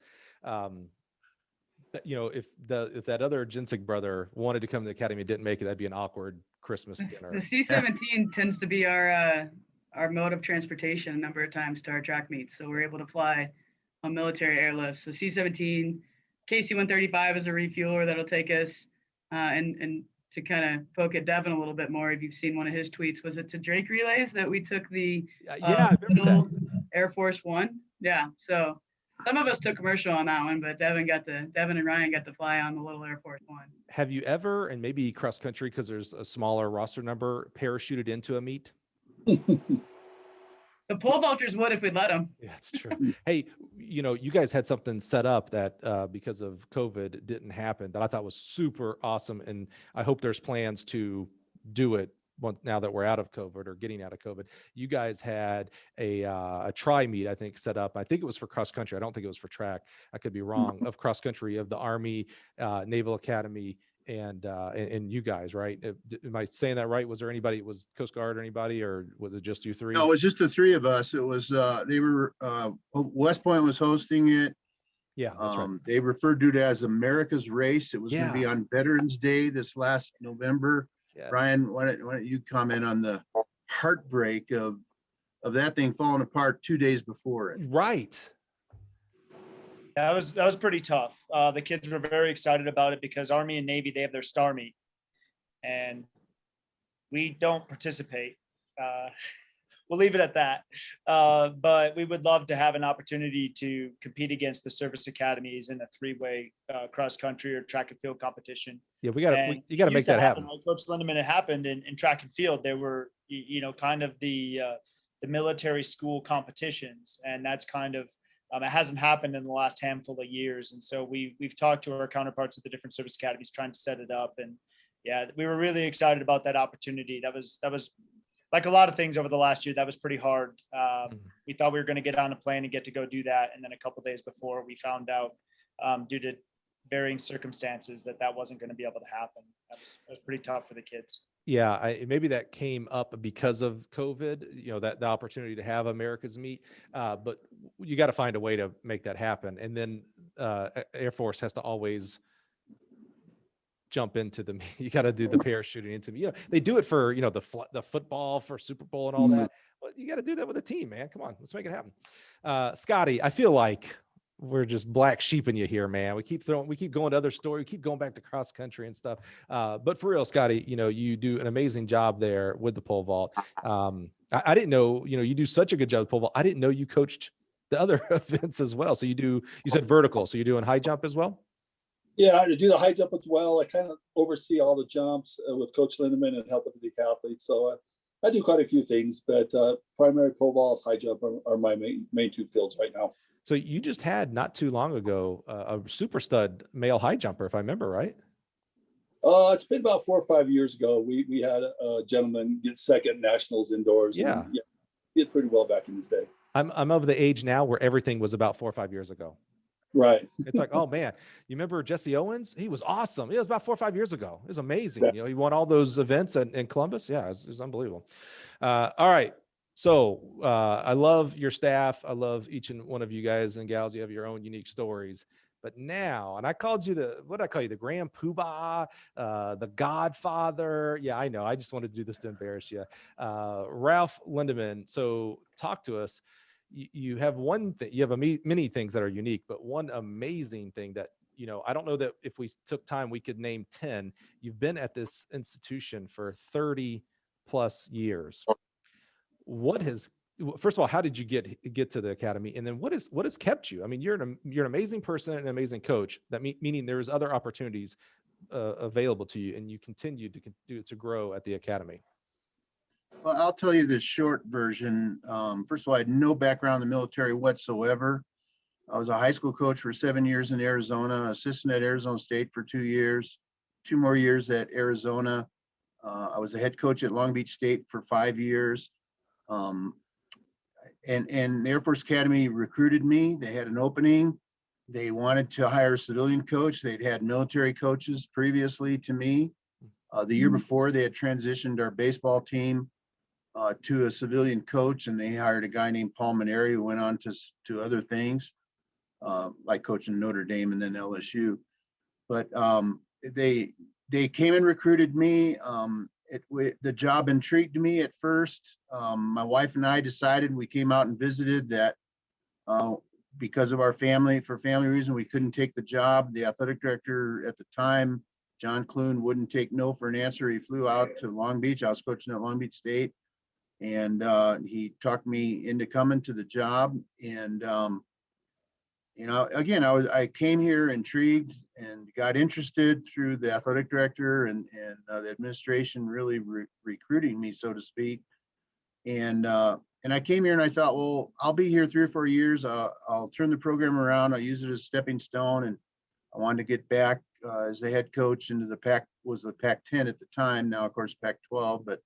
[SPEAKER 1] If that other Ginsick brother wanted to come to the academy and didn't make it, that'd be an awkward Christmas dinner.
[SPEAKER 5] The C-17 tends to be our mode of transportation a number of times to our track meets. So we're able to fly on military airlifts. So C-17, KC-135 is a refueler that'll take us, and to kind of poke at Devin a little bit more, if you've seen one of his tweets, was it to Drake relays that we took the
[SPEAKER 1] Yeah, I remember that.
[SPEAKER 5] Air Force One? Yeah. So some of us took commercial on that one, but Devin and Ryan got to fly on the little Air Force One.
[SPEAKER 1] Have you ever, and maybe cross country because there's a smaller roster number, parachuted into a meet?
[SPEAKER 5] The pole vaulters would if we'd let them.
[SPEAKER 1] Yeah, that's true. Hey, you guys had something set up that because of COVID didn't happen that I thought was super awesome. And I hope there's plans to do it now that we're out of COVID or getting out of COVID. You guys had a tri meet, I think, set up. I think it was for cross country. I don't think it was for track. I could be wrong, of cross country of the Army, Naval Academy, and you guys, right? Am I saying that right? Was there anybody, was Coast Guard or anybody, or was it just you three?
[SPEAKER 2] No, it was just the three of us. It was, West Point was hosting it.
[SPEAKER 1] Yeah, that's right.
[SPEAKER 2] They referred to it as America's Race. It was going to be
[SPEAKER 1] Yeah.
[SPEAKER 2] on Veterans Day this last November.
[SPEAKER 1] Yes.
[SPEAKER 2] Ryan, why don't you comment on the heartbreak of that thing falling apart 2 days before it?
[SPEAKER 1] Right.
[SPEAKER 4] That was pretty tough. The kids were very excited about it because Army and Navy, they have their star meet, and we don't participate. We'll leave it at that. But we would love to have an opportunity to compete against the service academies in a three-way cross country or track and field competition.
[SPEAKER 1] Yeah, you got to
[SPEAKER 4] It
[SPEAKER 1] make
[SPEAKER 4] used to
[SPEAKER 1] that happen.
[SPEAKER 4] Like Coach Lindeman, it happened in track and field. There were, kind of the military school competitions, and that's kind of, it hasn't happened in the last handful of years. And so we've talked to our counterparts at the different service academies trying to set it up. And yeah, we were really excited about that opportunity. That was like a lot of things over the last year. That was pretty hard. We thought we were going to get on a plane and get to go do that. And then a couple of days before, we found out due to varying circumstances that wasn't going to be able to happen. That was pretty tough for the kids.
[SPEAKER 1] Yeah, maybe that came up because of COVID, that the opportunity to have America's meet, but you got to find a way to make that happen. And then Air Force has to always jump into the, you got to do the parachuting into me. They do it for, the football for Super Bowl and all that. Well, you got to do that with a team, man. Come on, let's make it happen. Scotty, I feel like we're just black sheeping you here, man. We keep going to other stories, we keep going back to cross country and stuff. But for real, Scotty, you do an amazing job there with the pole vault. I didn't know, you do such a good job with pole vault. I didn't know you coached the other events as well. So you said vertical. So you're doing high jump as well?
[SPEAKER 3] Yeah, I do the high jump as well. I kind of oversee all the jumps with Coach Lindeman and help with the decathletes. So I do quite a few things, but primary pole vault, high jump are my main two fields right now.
[SPEAKER 1] So you just had not too long ago a super stud male high jumper, if I remember right.
[SPEAKER 3] It's been about 4 or 5 years ago. We had a gentleman get second nationals indoors.
[SPEAKER 1] Yeah.
[SPEAKER 3] And, did pretty well back in his day.
[SPEAKER 1] I'm of the age now where everything was about 4 or 5 years ago.
[SPEAKER 3] Right.
[SPEAKER 1] It's like, oh man, you remember Jesse Owens? He was awesome. It was about 4 or 5 years ago. It was amazing.
[SPEAKER 3] Yeah.
[SPEAKER 1] He won all those events in Columbus. Yeah, it was unbelievable. All right. So I love your staff. I love each and one of you guys and gals. You have your own unique stories. But now, and I called you what did I call you? The Grand Poobah, the Godfather. Yeah, I know. I just wanted to do this to embarrass you. Ralph Lindeman. So talk to us. You have one thing, you have many things that are unique, but one amazing thing that, I don't know that if we took time, we could name 10. You've been at this institution for 30 plus years. First of all, how did you get to the academy? And then what has kept you? I mean, you're an amazing person and an amazing coach, meaning there's other opportunities available to you, and you continue to grow at the academy.
[SPEAKER 2] Well, I'll tell you the short version. First of all, I had no background in the military whatsoever. I was a high school coach for 7 years in Arizona, assistant at Arizona State for 2 years, 2 more years at Arizona. I was a head coach at Long Beach State for 5 years. And the Air Force Academy recruited me. They had an opening. They wanted to hire a civilian coach. They'd had military coaches previously to me. The year before, they had transitioned our baseball team to a civilian coach, and they hired a guy named Paul Honorary, who went on to other things, like coaching Notre Dame and then LSU. But they came and recruited me. The job intrigued me at first. My wife and I decided, we came out and visited, that because of for family reasons, we couldn't take the job. The athletic director at the time, John Clune wouldn't take no for an answer. He flew out to Long Beach. I was coaching at Long Beach State, and he talked me into coming to the job. And again, I came here intrigued and got interested through the athletic director and the administration really recruiting me, so to speak. And I came here and I thought, well, I'll be here 3 or 4 years. I'll turn the program around. I'll use it as a stepping stone. And I wanted to get back as the head coach into the Pac-10 at the time. Now, of course, Pac-12. But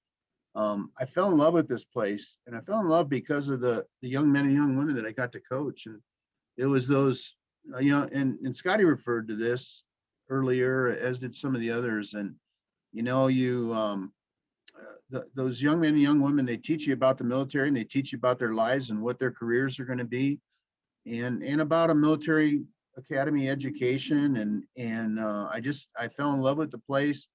[SPEAKER 2] I fell in love with this place, and I fell in love because of the young men and young women that I got to coach. And it was those, and Scotty referred to this earlier, as did some of the others. And those young men and young women, they teach you about the military, and they teach you about their lives and what their careers are going to be, and about a military academy education. And I fell in love with the place.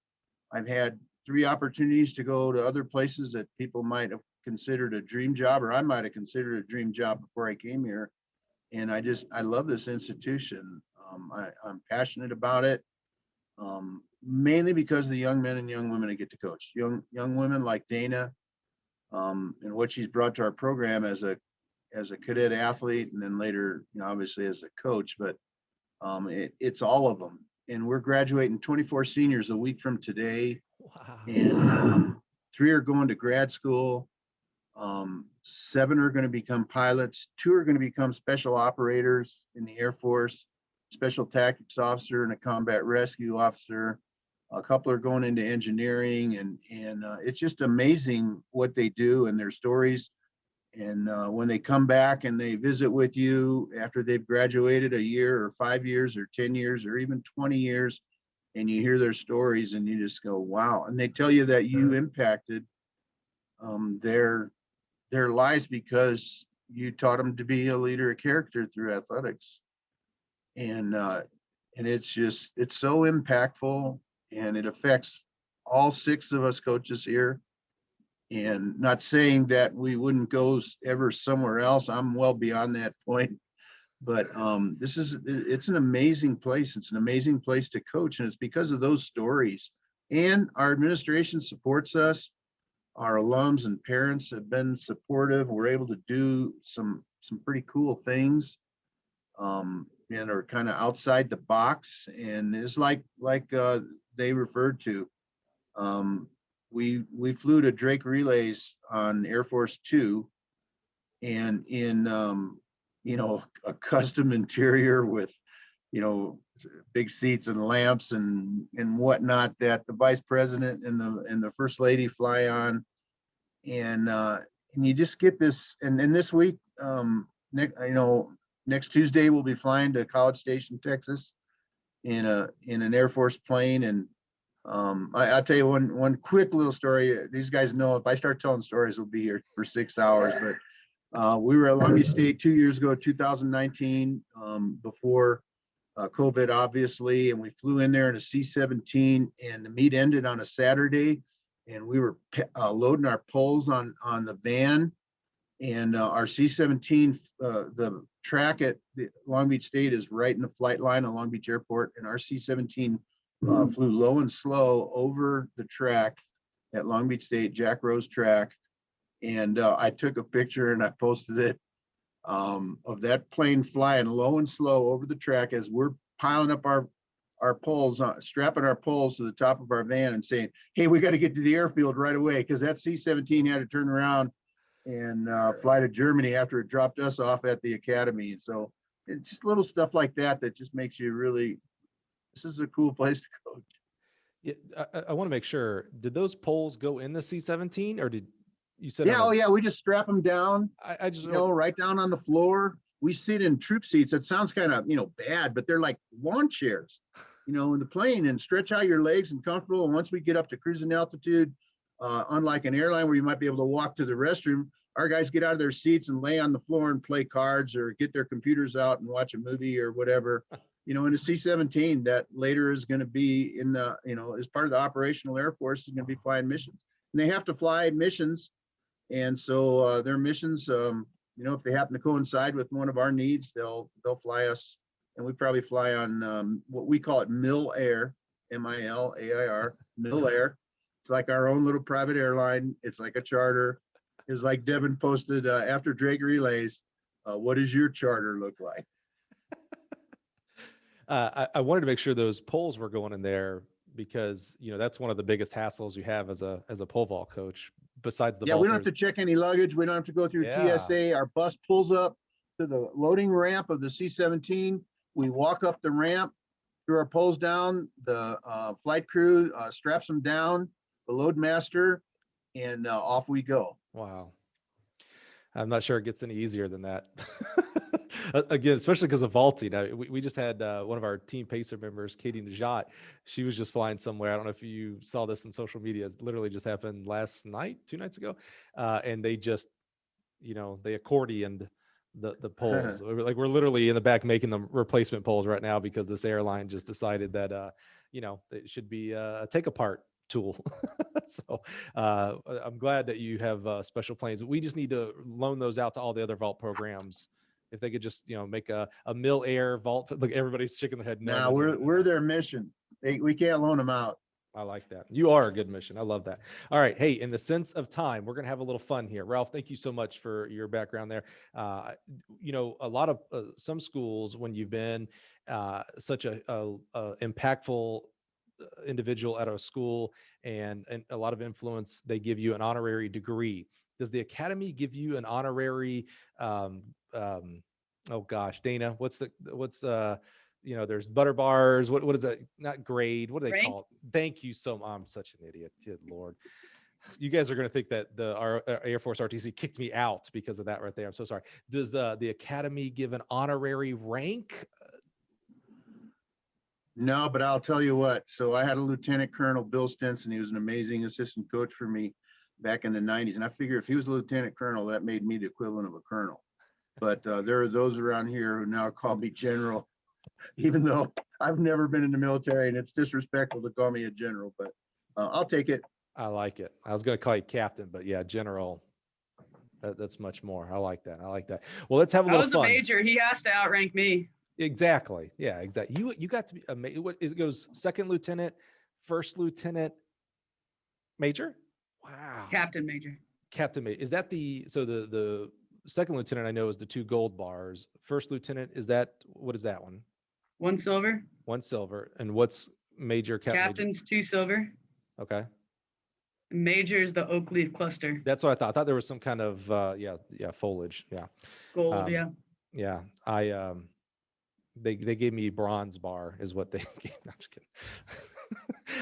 [SPEAKER 2] I've had 3 opportunities to go to other places that people might have considered a dream job, or I might have considered a dream job before I came here. And I love this institution. I'm passionate about it. Mainly because of the young men and young women I get to coach. Young women like Dana, and what she's brought to our program as a cadet athlete, and then later, obviously as a coach. But it's all of them. And we're graduating 24 seniors a week from today.
[SPEAKER 1] Wow.
[SPEAKER 2] And 3 are going to grad school. 7 are going to become pilots. 2 are going to become special operators in the Air Force, special tactics officer and a combat rescue officer. A couple are going into engineering, and it's just amazing what they do and their stories. And when they come back and they visit with you after they've graduated a year or 5 years or 10 years or even 20 years, and you hear their stories and you just go, wow. And they tell you that you impacted their lives because you taught them to be a leader of character through athletics. And it's so impactful, and it affects all 6 of us coaches here. And not saying that we wouldn't go ever somewhere else. I'm well beyond that point. But it's an amazing place. It's an amazing place to coach. And it's because of those stories. And our administration supports us. Our alums and parents have been supportive. We're able to do some pretty cool things, and are kind of outside the box. And it's like they referred to. We flew to Drake Relays on Air Force 2, and in a custom interior with big seats and lamps and whatnot that the vice president and the first lady fly on, and you just get this. And this week, next Tuesday we'll be flying to College Station, Texas, in an Air Force plane. And I'll tell you one quick little story. These guys know if I start telling stories, we'll be here for 6 hours. But we were at Long Beach State 2 years ago, 2019, before COVID, obviously, and we flew in there in a C-17, and the meet ended on a Saturday, and we were loading our poles on the van, and our C-17, the track at the Long Beach State is right in the flight line of Long Beach Airport, and our C-17 flew low and slow over the track at Long Beach State, Jack Rose track. And I took a picture and I posted it of that plane flying low and slow over the track as we're piling up our poles, strapping our poles to the top of our van and saying, hey, we got to get to the airfield right away, because that C-17 had to turn around and fly to Germany after it dropped us off at the academy. So it's just little stuff like that just makes you really, this is a cool place to coach.
[SPEAKER 1] Yeah, I want to make sure, did those poles go in the C-17, or did you said?
[SPEAKER 2] Yeah, yeah, we just strap them down.
[SPEAKER 1] I just
[SPEAKER 2] right down on the floor. We sit in troop seats. It sounds kind of bad, but they're like lawn chairs, in the plane, and stretch out your legs and comfortable. And once we get up to cruising altitude, unlike an airline where you might be able to walk to the restroom, our guys get out of their seats and lay on the floor and play cards or get their computers out and watch a movie or whatever. In a C-17 that later is going to be in the, as part of the operational Air Force, is going to be flying missions, and they have to fly missions. And so their missions, if they happen to coincide with one of our needs, they'll fly us, and we probably fly on what we call it MIL Air, MILAIR, Mill Air. It's like our own little private airline. It's like a charter. It's like Devin posted after Drake relays. What does your charter look like?
[SPEAKER 1] I wanted to make sure those poles were going in there because, you know, that's one of the biggest hassles you have as a pole vault coach besides the
[SPEAKER 2] Yeah, we don't have
[SPEAKER 1] vaulters.
[SPEAKER 2] to check any luggage. We don't have to go through
[SPEAKER 1] Yeah.
[SPEAKER 2] TSA. Our bus pulls up to the loading ramp of the C-17. We walk up the ramp, through our poles down. The flight crew straps them down, the load master, and off we go.
[SPEAKER 1] Wow. I'm not sure it gets any easier than that. Again, especially because of vaulting. We just had one of our team pacer members, Katie Najat. She was just flying somewhere. I don't know if you saw this in social media. It literally just happened last night, 2 nights ago. And they just, you know, they accordioned the poles. Like we're literally in the back making them replacement poles right now because this airline just decided that, you know, it should be a take apart tool. So I'm glad that you have special planes. We just need to loan those out to all the other vault programs. If they could just, you know, make a Mill Air vault. Look, everybody's shaking their head.
[SPEAKER 2] Now we're their mission. We can't loan them out.
[SPEAKER 1] I like that. You are a good mission. I love that. All right. Hey, in the sense of time, we're going to have a little fun here. Ralph, thank you so much for your background there. You know, a lot of some schools, when you've been such a impactful individual at a school and a lot of influence, they give you an honorary degree. Does the academy give you an honorary, oh gosh, Dana, what's you know, there's butter bars. What is that? Not grade. What do they call it? Thank you so much. I'm such an idiot. Good Lord. You guys are going to think that our Air Force RTC kicked me out because of that right there. I'm so sorry. Does the academy give an honorary rank?
[SPEAKER 2] No, but I'll tell you what. So I had a Lieutenant Colonel, Bill Stinson. He was an amazing assistant coach for me back in the 90s. And I figure if he was a Lieutenant Colonel, that made me the equivalent of a colonel. But there are those around here who now call me general, even though I've never been in the military and it's disrespectful to call me a general, but I'll take it.
[SPEAKER 1] I like it. I was going to call you captain, but yeah, general. That's much more. I like that. I like that. Well, let's have a little fun.
[SPEAKER 5] I was a major. He has to outrank me.
[SPEAKER 1] Exactly. Yeah, exactly. You got to be what it goes second lieutenant, first lieutenant, major. Wow.
[SPEAKER 5] Captain major.
[SPEAKER 1] Captain major. Is that the second lieutenant I know is the 2 gold bars. First lieutenant, what is that one?
[SPEAKER 5] 1 silver.
[SPEAKER 1] 1 silver. And what's major?
[SPEAKER 5] Captain's
[SPEAKER 1] major?
[SPEAKER 5] 2 silver.
[SPEAKER 1] Okay.
[SPEAKER 5] Major is the oak leaf cluster.
[SPEAKER 1] That's what I thought. I thought there was some kind of foliage. Yeah.
[SPEAKER 5] Gold.
[SPEAKER 1] Yeah. They gave me bronze bar is what they gave. No, I'm just kidding.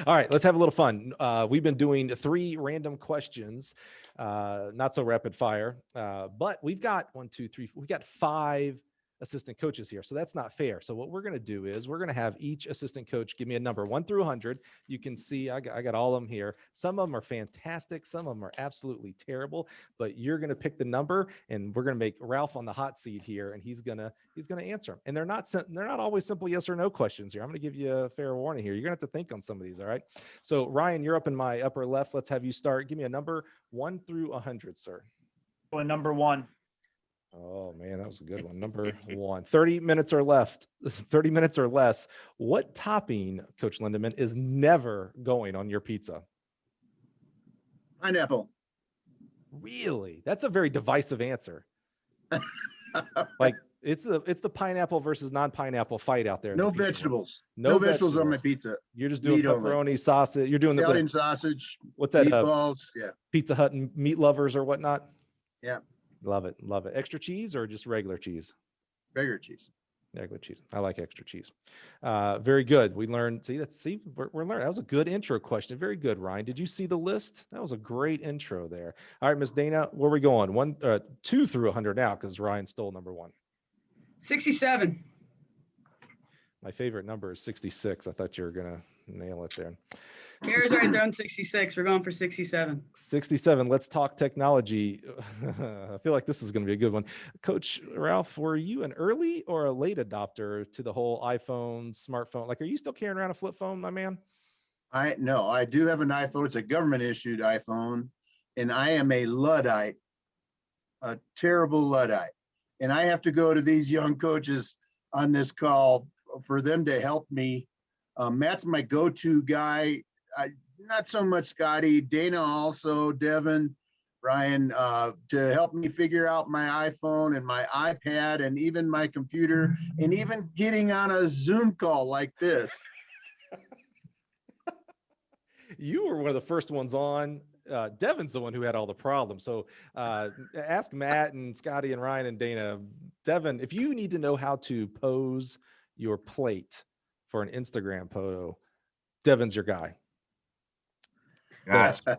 [SPEAKER 1] All right, let's have a little fun. We've been doing 3 random questions, not so rapid fire, but we've got 1, 2, 3, we've got 5 assistant coaches here. So that's not fair. So what we're going to do is we're going to have each assistant coach give me a number 1 through 100. You can see I got all of them here. Some of them are fantastic. Some of them are absolutely terrible, but you're going to pick the number and we're going to make Ralph on the hot seat here and he's going to answer them. And they're not always simple yes or no questions here. I'm going to give you a fair warning here. You're going to have to think on some of these. All right. So Ryan, you're up in my upper left. Let's have you start. Give me a number 1 through 100, sir.
[SPEAKER 4] Well, number 1.
[SPEAKER 1] Oh man, that was a good one. Number 1, 30 minutes or left, 30 minutes or less. What topping, Coach Lindeman, is never going on your pizza?
[SPEAKER 2] Pineapple.
[SPEAKER 1] Really? That's a very divisive answer. Like it's the pineapple versus non-pineapple fight out there.
[SPEAKER 2] No vegetables.
[SPEAKER 1] No
[SPEAKER 2] vegetables on my pizza.
[SPEAKER 1] You're just doing
[SPEAKER 2] Meat
[SPEAKER 1] pepperoni
[SPEAKER 2] only.
[SPEAKER 1] sausage. You're doing
[SPEAKER 2] Italian
[SPEAKER 1] the
[SPEAKER 2] sausage.
[SPEAKER 1] what's that?
[SPEAKER 2] Meatballs. Yeah.
[SPEAKER 1] Pizza Hut and meat lovers or whatnot.
[SPEAKER 2] Yeah.
[SPEAKER 1] Love it. Love it. Extra cheese or just regular cheese?
[SPEAKER 2] Regular cheese.
[SPEAKER 1] Regular cheese. I like extra cheese. Very good. We learned. We're learning. That was a good intro question. Very good, Ryan. Did you see the list? That was a great intro there. All right, Miss Dana, where are we going? 2 through 100 now because Ryan stole number 1.
[SPEAKER 5] 67.
[SPEAKER 1] My favorite number is 66. I thought you were gonna nail it there.
[SPEAKER 5] Here's right there on 66. We're going for 67.
[SPEAKER 1] 67. Let's talk technology. I feel like this is going to be a good one. Coach Ralph, were you an early or a late adopter to the whole iPhone, smartphone? Like, are you still carrying around a flip phone, my man?
[SPEAKER 2] No, I do have an iPhone. It's a government issued iPhone, and I am a Luddite, a terrible Luddite. And I have to go to these young coaches on this call for them to help me Matt's my go-to guy. Not so much Scotty, Dana also, Devin, Brian, to help me figure out my iPhone and my iPad and even my computer and even getting on a Zoom call like this.
[SPEAKER 1] You were one of the first ones on. Devin's the one who had all the problems. So ask Matt and Scotty and Ryan and Dana. Devin, if you need to know how to pose your plate for an Instagram photo, Devin's your guy.
[SPEAKER 6] Gotcha.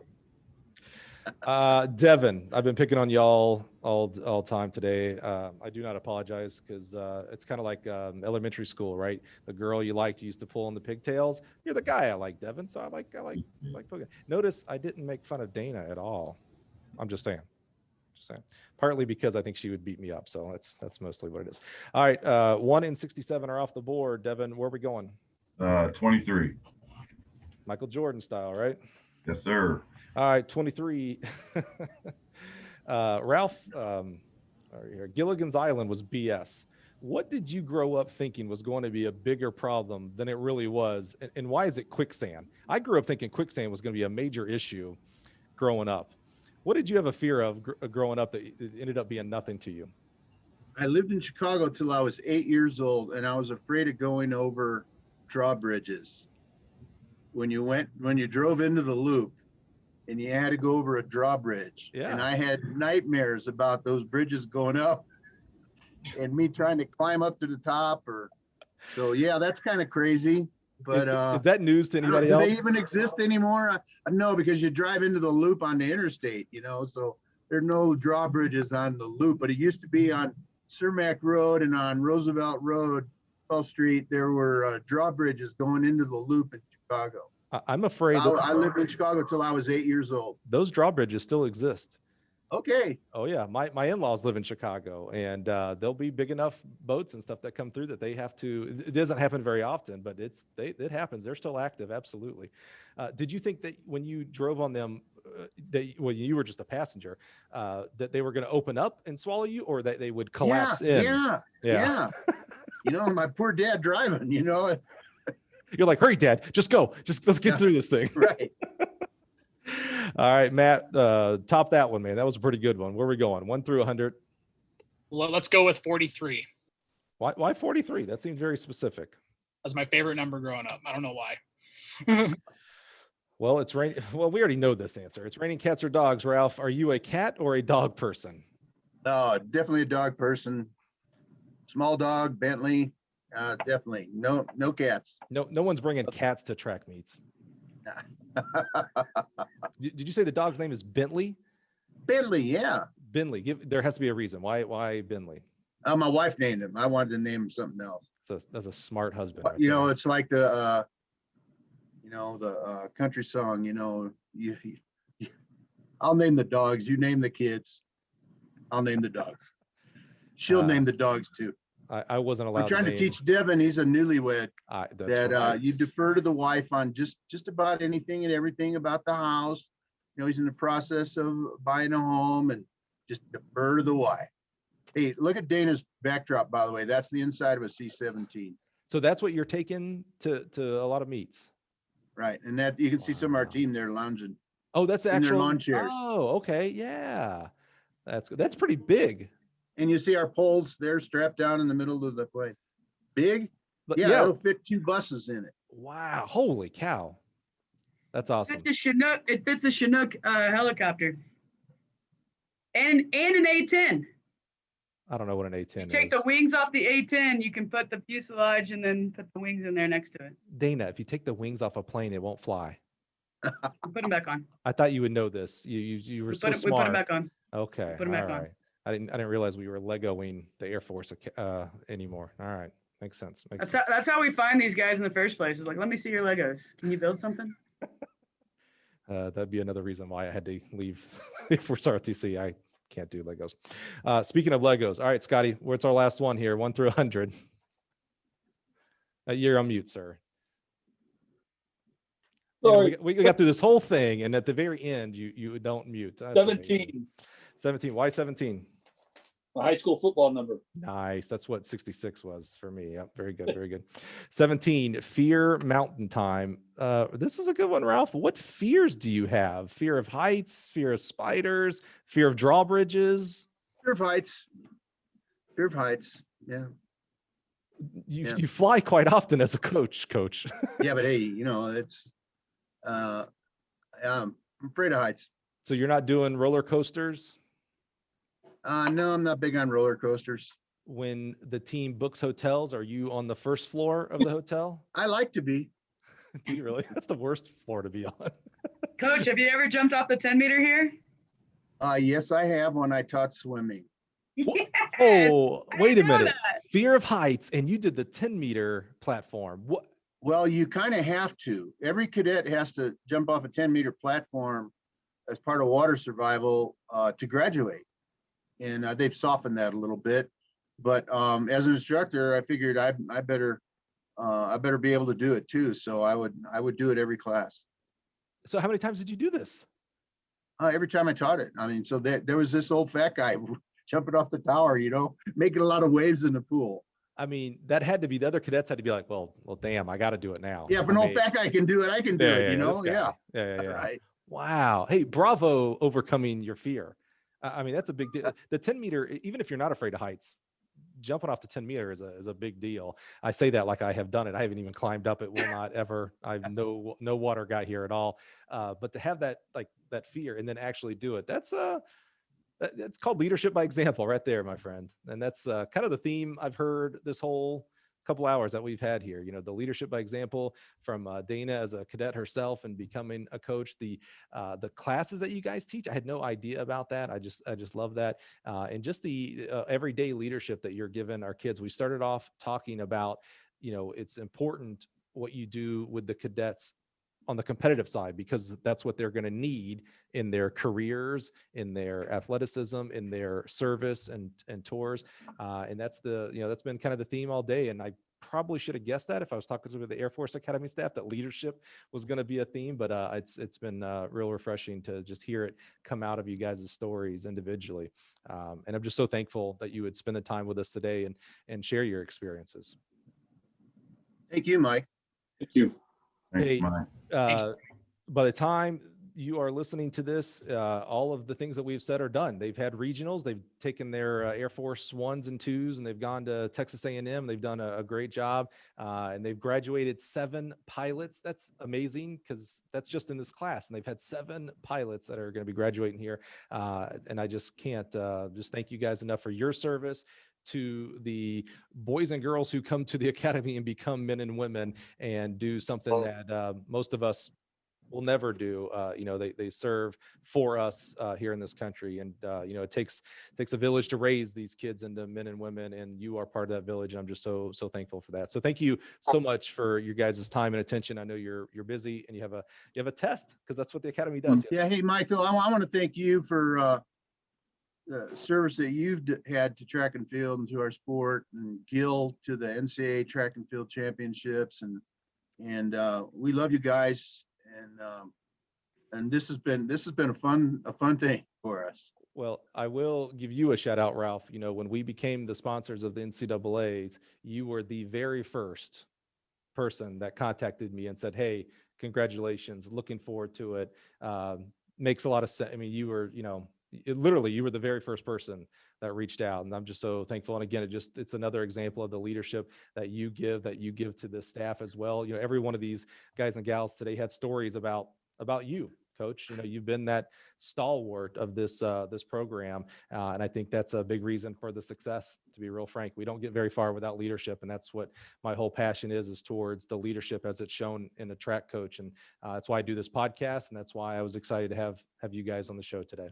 [SPEAKER 1] Devin, I've been picking on y'all all time today. I do not apologize because it's kind of like elementary school, right? The girl you liked used to pull on the pigtails. You're the guy I like, Devin. So I like poking. Notice I didn't make fun of Dana at all. I'm just saying. Partly because I think she would beat me up. So that's mostly what it is. All right, 1 in 67 are off the board. Devin, where are we going?
[SPEAKER 6] 23.
[SPEAKER 1] Michael Jordan style, right?
[SPEAKER 6] Yes, sir.
[SPEAKER 1] All right, 23. Ralph, Gilligan's Island was BS. What did you grow up thinking was going to be a bigger problem than it really was? And why is it quicksand? I grew up thinking quicksand was going to be a major issue growing up. What did you have a fear of growing up that ended up being nothing to you?
[SPEAKER 2] I lived in Chicago till I was 8 years old, and I was afraid of going over drawbridges. When you drove into the loop and you had to go over a drawbridge, and I had nightmares about those bridges going up and me trying to climb up to the top. So yeah, that's kind of crazy. But
[SPEAKER 1] is that news to anybody
[SPEAKER 2] do
[SPEAKER 1] else?
[SPEAKER 2] they even exist anymore? No, because you drive into the loop on the interstate, so there's no drawbridges on the loop. But it used to be on Cermak Road and on Roosevelt Road, 12th Street. There were drawbridges going into the loop in Chicago.
[SPEAKER 1] I'm afraid
[SPEAKER 2] I lived in Chicago till I was 8 years old.
[SPEAKER 1] Those drawbridges still exist.
[SPEAKER 2] Okay.
[SPEAKER 1] Oh yeah, my in-laws live in Chicago, and there'll be big enough boats and stuff that come through that they have to. It doesn't happen very often, but it happens. They're still active, absolutely. Did you think that when you drove on them, when you were just a passenger, that they were going to open up and swallow you, or that they would collapse in?
[SPEAKER 2] Yeah. My poor dad driving.
[SPEAKER 1] You're like, hurry, Dad, just go, let's get through this thing.
[SPEAKER 2] Right.
[SPEAKER 1] All right, Matt, top that one, man. That was a pretty good one. Where are we going? 1 through 100.
[SPEAKER 7] Well, let's go with 43.
[SPEAKER 1] Why 43? That seems very specific.
[SPEAKER 7] That's my favorite number growing up. I don't know why.
[SPEAKER 1] Well, it's raining. Well, we already know this answer. It's raining cats or dogs. Ralph, are you a cat or a dog person?
[SPEAKER 2] No, definitely a dog person. Small dog, Bentley. Definitely no cats.
[SPEAKER 1] No one's bringing cats to track meets. Did you say the dog's name is Bentley?
[SPEAKER 2] Bentley, yeah.
[SPEAKER 1] Bentley. There has to be a reason. Why Bentley?
[SPEAKER 2] My wife named him. I wanted to name him something else.
[SPEAKER 1] So that's a smart husband. Right
[SPEAKER 2] there.
[SPEAKER 1] There.
[SPEAKER 2] It's like the country song. I'll name the dogs. You name the kids. I'll name the dogs. She'll name the dogs too.
[SPEAKER 1] I wasn't allowed.
[SPEAKER 2] I'm trying to teach Devin. He's a newlywed.
[SPEAKER 1] That right.
[SPEAKER 2] You defer to the wife on just about anything and everything about the house. He's in the process of buying a home, and just defer to the wife. Hey, look at Dana's backdrop, by the way. That's the inside of a C-17.
[SPEAKER 1] So that's what you're taking to a lot of meets.
[SPEAKER 2] Right, and that you can see some of our team there lounging.
[SPEAKER 1] Oh, that's actually
[SPEAKER 2] in their lawn chairs.
[SPEAKER 1] Oh, okay, yeah, that's pretty big.
[SPEAKER 2] And you see our poles, they're strapped down in the middle of the plane. Big? Yeah, it'll fit 2 buses in it.
[SPEAKER 1] Wow, holy cow. That's awesome.
[SPEAKER 5] It fits a Chinook helicopter. And an A-10.
[SPEAKER 1] I don't know what an A-10 is.
[SPEAKER 5] Take the wings off the A-10, you can put the fuselage and then put the wings in there next to it.
[SPEAKER 1] Dana, if you take the wings off a plane, it won't fly.
[SPEAKER 5] Put them back on.
[SPEAKER 1] I thought you would know this. You were so smart.
[SPEAKER 5] We put them back on.
[SPEAKER 1] Okay.
[SPEAKER 5] Put them back on.
[SPEAKER 1] I didn't realize we were Legoing the Air Force anymore. All right, makes sense.
[SPEAKER 5] That's how we find these guys in the first place. It's like, let me see your Legos. Can you build something?
[SPEAKER 1] That'd be another reason why I had to leave Air Force ROTC. I can't do Legos. Speaking of Legos, all right, Scotty, what's our last one here? 1 through 100. You're on mute, sir. We got through this whole thing, and at the very end, you don't mute.
[SPEAKER 3] 17.
[SPEAKER 1] 17. Why 17?
[SPEAKER 3] My high school football number.
[SPEAKER 1] Nice. That's what 66 was for me. Yep. Very good. Very good. 17, fear mountain time. This is a good one, Ralph. What fears do you have? Fear of heights, fear of spiders, fear of drawbridges?
[SPEAKER 2] Fear of heights. Fear of heights. Yeah.
[SPEAKER 1] You fly quite often as a coach.
[SPEAKER 2] Yeah, but hey, it's I'm afraid of heights.
[SPEAKER 1] So you're not doing roller coasters?
[SPEAKER 2] No, I'm not big on roller coasters.
[SPEAKER 1] When the team books hotels, are you on the first floor of the hotel?
[SPEAKER 2] I like to be.
[SPEAKER 1] Do you really? That's the worst floor to be on.
[SPEAKER 5] Coach, have you ever jumped off the 10-meter here?
[SPEAKER 2] Yes, I have when I taught swimming.
[SPEAKER 1] Oh,
[SPEAKER 5] I
[SPEAKER 1] wait a
[SPEAKER 5] didn't know
[SPEAKER 1] minute.
[SPEAKER 5] that.
[SPEAKER 1] Fear of heights, and you did the 10-meter platform. What?
[SPEAKER 2] Well, you kind of have to. Every cadet has to jump off a 10-meter platform as part of water survival to graduate. And they've softened that a little bit. But as an instructor, I figured I better be able to do it too. So I would do it every class.
[SPEAKER 1] So how many times did you do this?
[SPEAKER 2] Every time I taught it. I mean, so there was this old fat guy jumping off the tower, making a lot of waves in the pool.
[SPEAKER 1] I mean, that had to be, the other cadets had to be like, well, damn, I got to do it now.
[SPEAKER 2] Yeah, if an old fat guy can do it, I can do it,
[SPEAKER 1] this guy.
[SPEAKER 2] Yeah.
[SPEAKER 1] Yeah.
[SPEAKER 2] Right.
[SPEAKER 1] Wow. Hey, bravo, overcoming your fear. I mean, that's a big deal. The 10-meter, even if you're not afraid of heights, jumping off the 10-meter is a big deal. I say that like I have done it. I haven't even climbed up it. Will not ever. I'm no water guy here at all. But to have that fear and then actually do it, that's called leadership by example right there, my friend. And that's kind of the theme I've heard this whole couple hours that we've had here. The leadership by example from Dana as a cadet herself and becoming a coach. The classes that you guys teach, I had no idea about that. I just love that. And just the everyday leadership that you're giving our kids. We started off talking about, it's important what you do with the cadets on the competitive side, because that's what they're going to need in their careers, in their athleticism, in their service and tours. And that's that's been kind of the theme all day. And I probably should have guessed that if I was talking to the Air Force Academy staff, that leadership was going to be a theme, but it's been real refreshing to just hear it come out of you guys' stories individually. And I'm just so thankful that you would spend the time with us today and share your experiences.
[SPEAKER 2] Thank you, Mike.
[SPEAKER 3] Thank you.
[SPEAKER 6] Thanks,
[SPEAKER 1] Hey,
[SPEAKER 6] Mike.
[SPEAKER 1] by the time you are listening to this, all of the things that we've said are done. They've had regionals. They've taken their Air Force 1s and 2s, and they've gone to Texas A&M. They've done a great job, and they've graduated 7 pilots. That's amazing because that's just in this class, and they've had 7 pilots that are going to be graduating here. And I just can't just thank you guys enough for your service to the boys and girls who come to the academy and become men and women and do something that most of us will never do. They serve for us here in this country, and it takes a village to raise these kids into men and women, and you are part of that village. And I'm just so thankful for that. So thank you so much for your guys' time and attention. I know you're busy and you have a test, because that's what the academy does.
[SPEAKER 2] Yeah. Hey, Michael, I want to thank you for the service that you've had to track and field and to our sport, and Gil to the NCAA track and field championships. And we love you guys. And this has been a fun thing for us.
[SPEAKER 1] Well, I will give you a shout out, Ralph. When we became the sponsors of the NCAAs, you were the very first person that contacted me and said, hey, congratulations, looking forward to it. Makes a lot of sense. I mean, you were, you were the very first person that reached out, and I'm just so thankful. And again, it's another example of the leadership that you give to the staff as well. Every one of these guys and gals today had stories about you, Coach. You've been that stalwart of this program, and I think that's a big reason for the success. To be real frank, we don't get very far without leadership, and that's what my whole passion is towards the leadership as it's shown in a track coach. And that's why I do this podcast, and that's why I was excited to have you guys on the show today.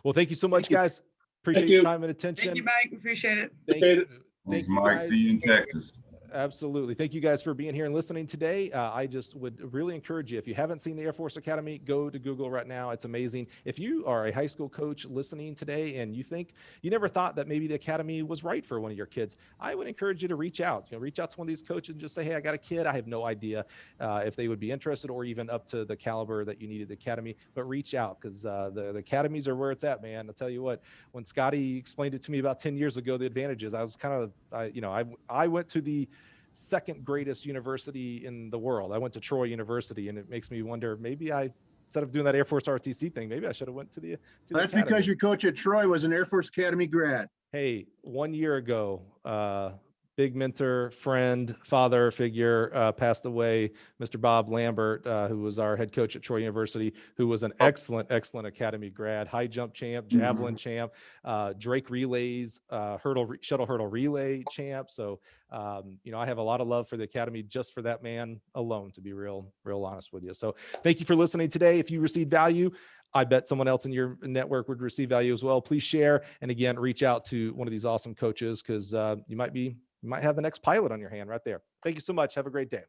[SPEAKER 1] Well, thank you so much, guys. Appreciate your time and attention.
[SPEAKER 5] Thank you, Mike. Appreciate it.
[SPEAKER 1] Thank you.
[SPEAKER 6] Thanks, Mike. See you in Texas.
[SPEAKER 1] Absolutely. Thank you guys for being here and listening today. I just would really encourage you, if you haven't seen the Air Force Academy, go to Google right now. It's amazing. If you are a high school coach listening today and you think you never thought that maybe the Academy was right for one of your kids, I would encourage you to reach out. Reach out to one of these coaches and just say, hey, I got a kid. I have no idea if they would be interested or even up to the caliber that you needed the Academy, but reach out because the academies are where it's at, man. I'll tell you what, when Scotty explained it to me about 10 years ago, the advantages, I was kind of, I went to the second greatest university in the world. I went to Troy University, and it makes me wonder, maybe instead of doing that Air Force RTC thing, maybe I should have went to the
[SPEAKER 2] That's
[SPEAKER 1] Academy.
[SPEAKER 2] because your coach at Troy was an Air Force Academy grad.
[SPEAKER 1] Hey, 1 year ago, big mentor, friend, father figure passed away, Mr. Bob Lambert, who was our head coach at Troy University, who was an excellent Academy grad, high jump champ, javelin champ, Drake relays, shuttle hurdle relay champ. So, I have a lot of love for the Academy just for that man alone, to be real honest with you. So thank you for listening today. If you received value, I bet someone else in your network would receive value as well. Please share. And again, reach out to one of these awesome coaches because you might have the next pilot on your hand right there. Thank you so much. Have a great day.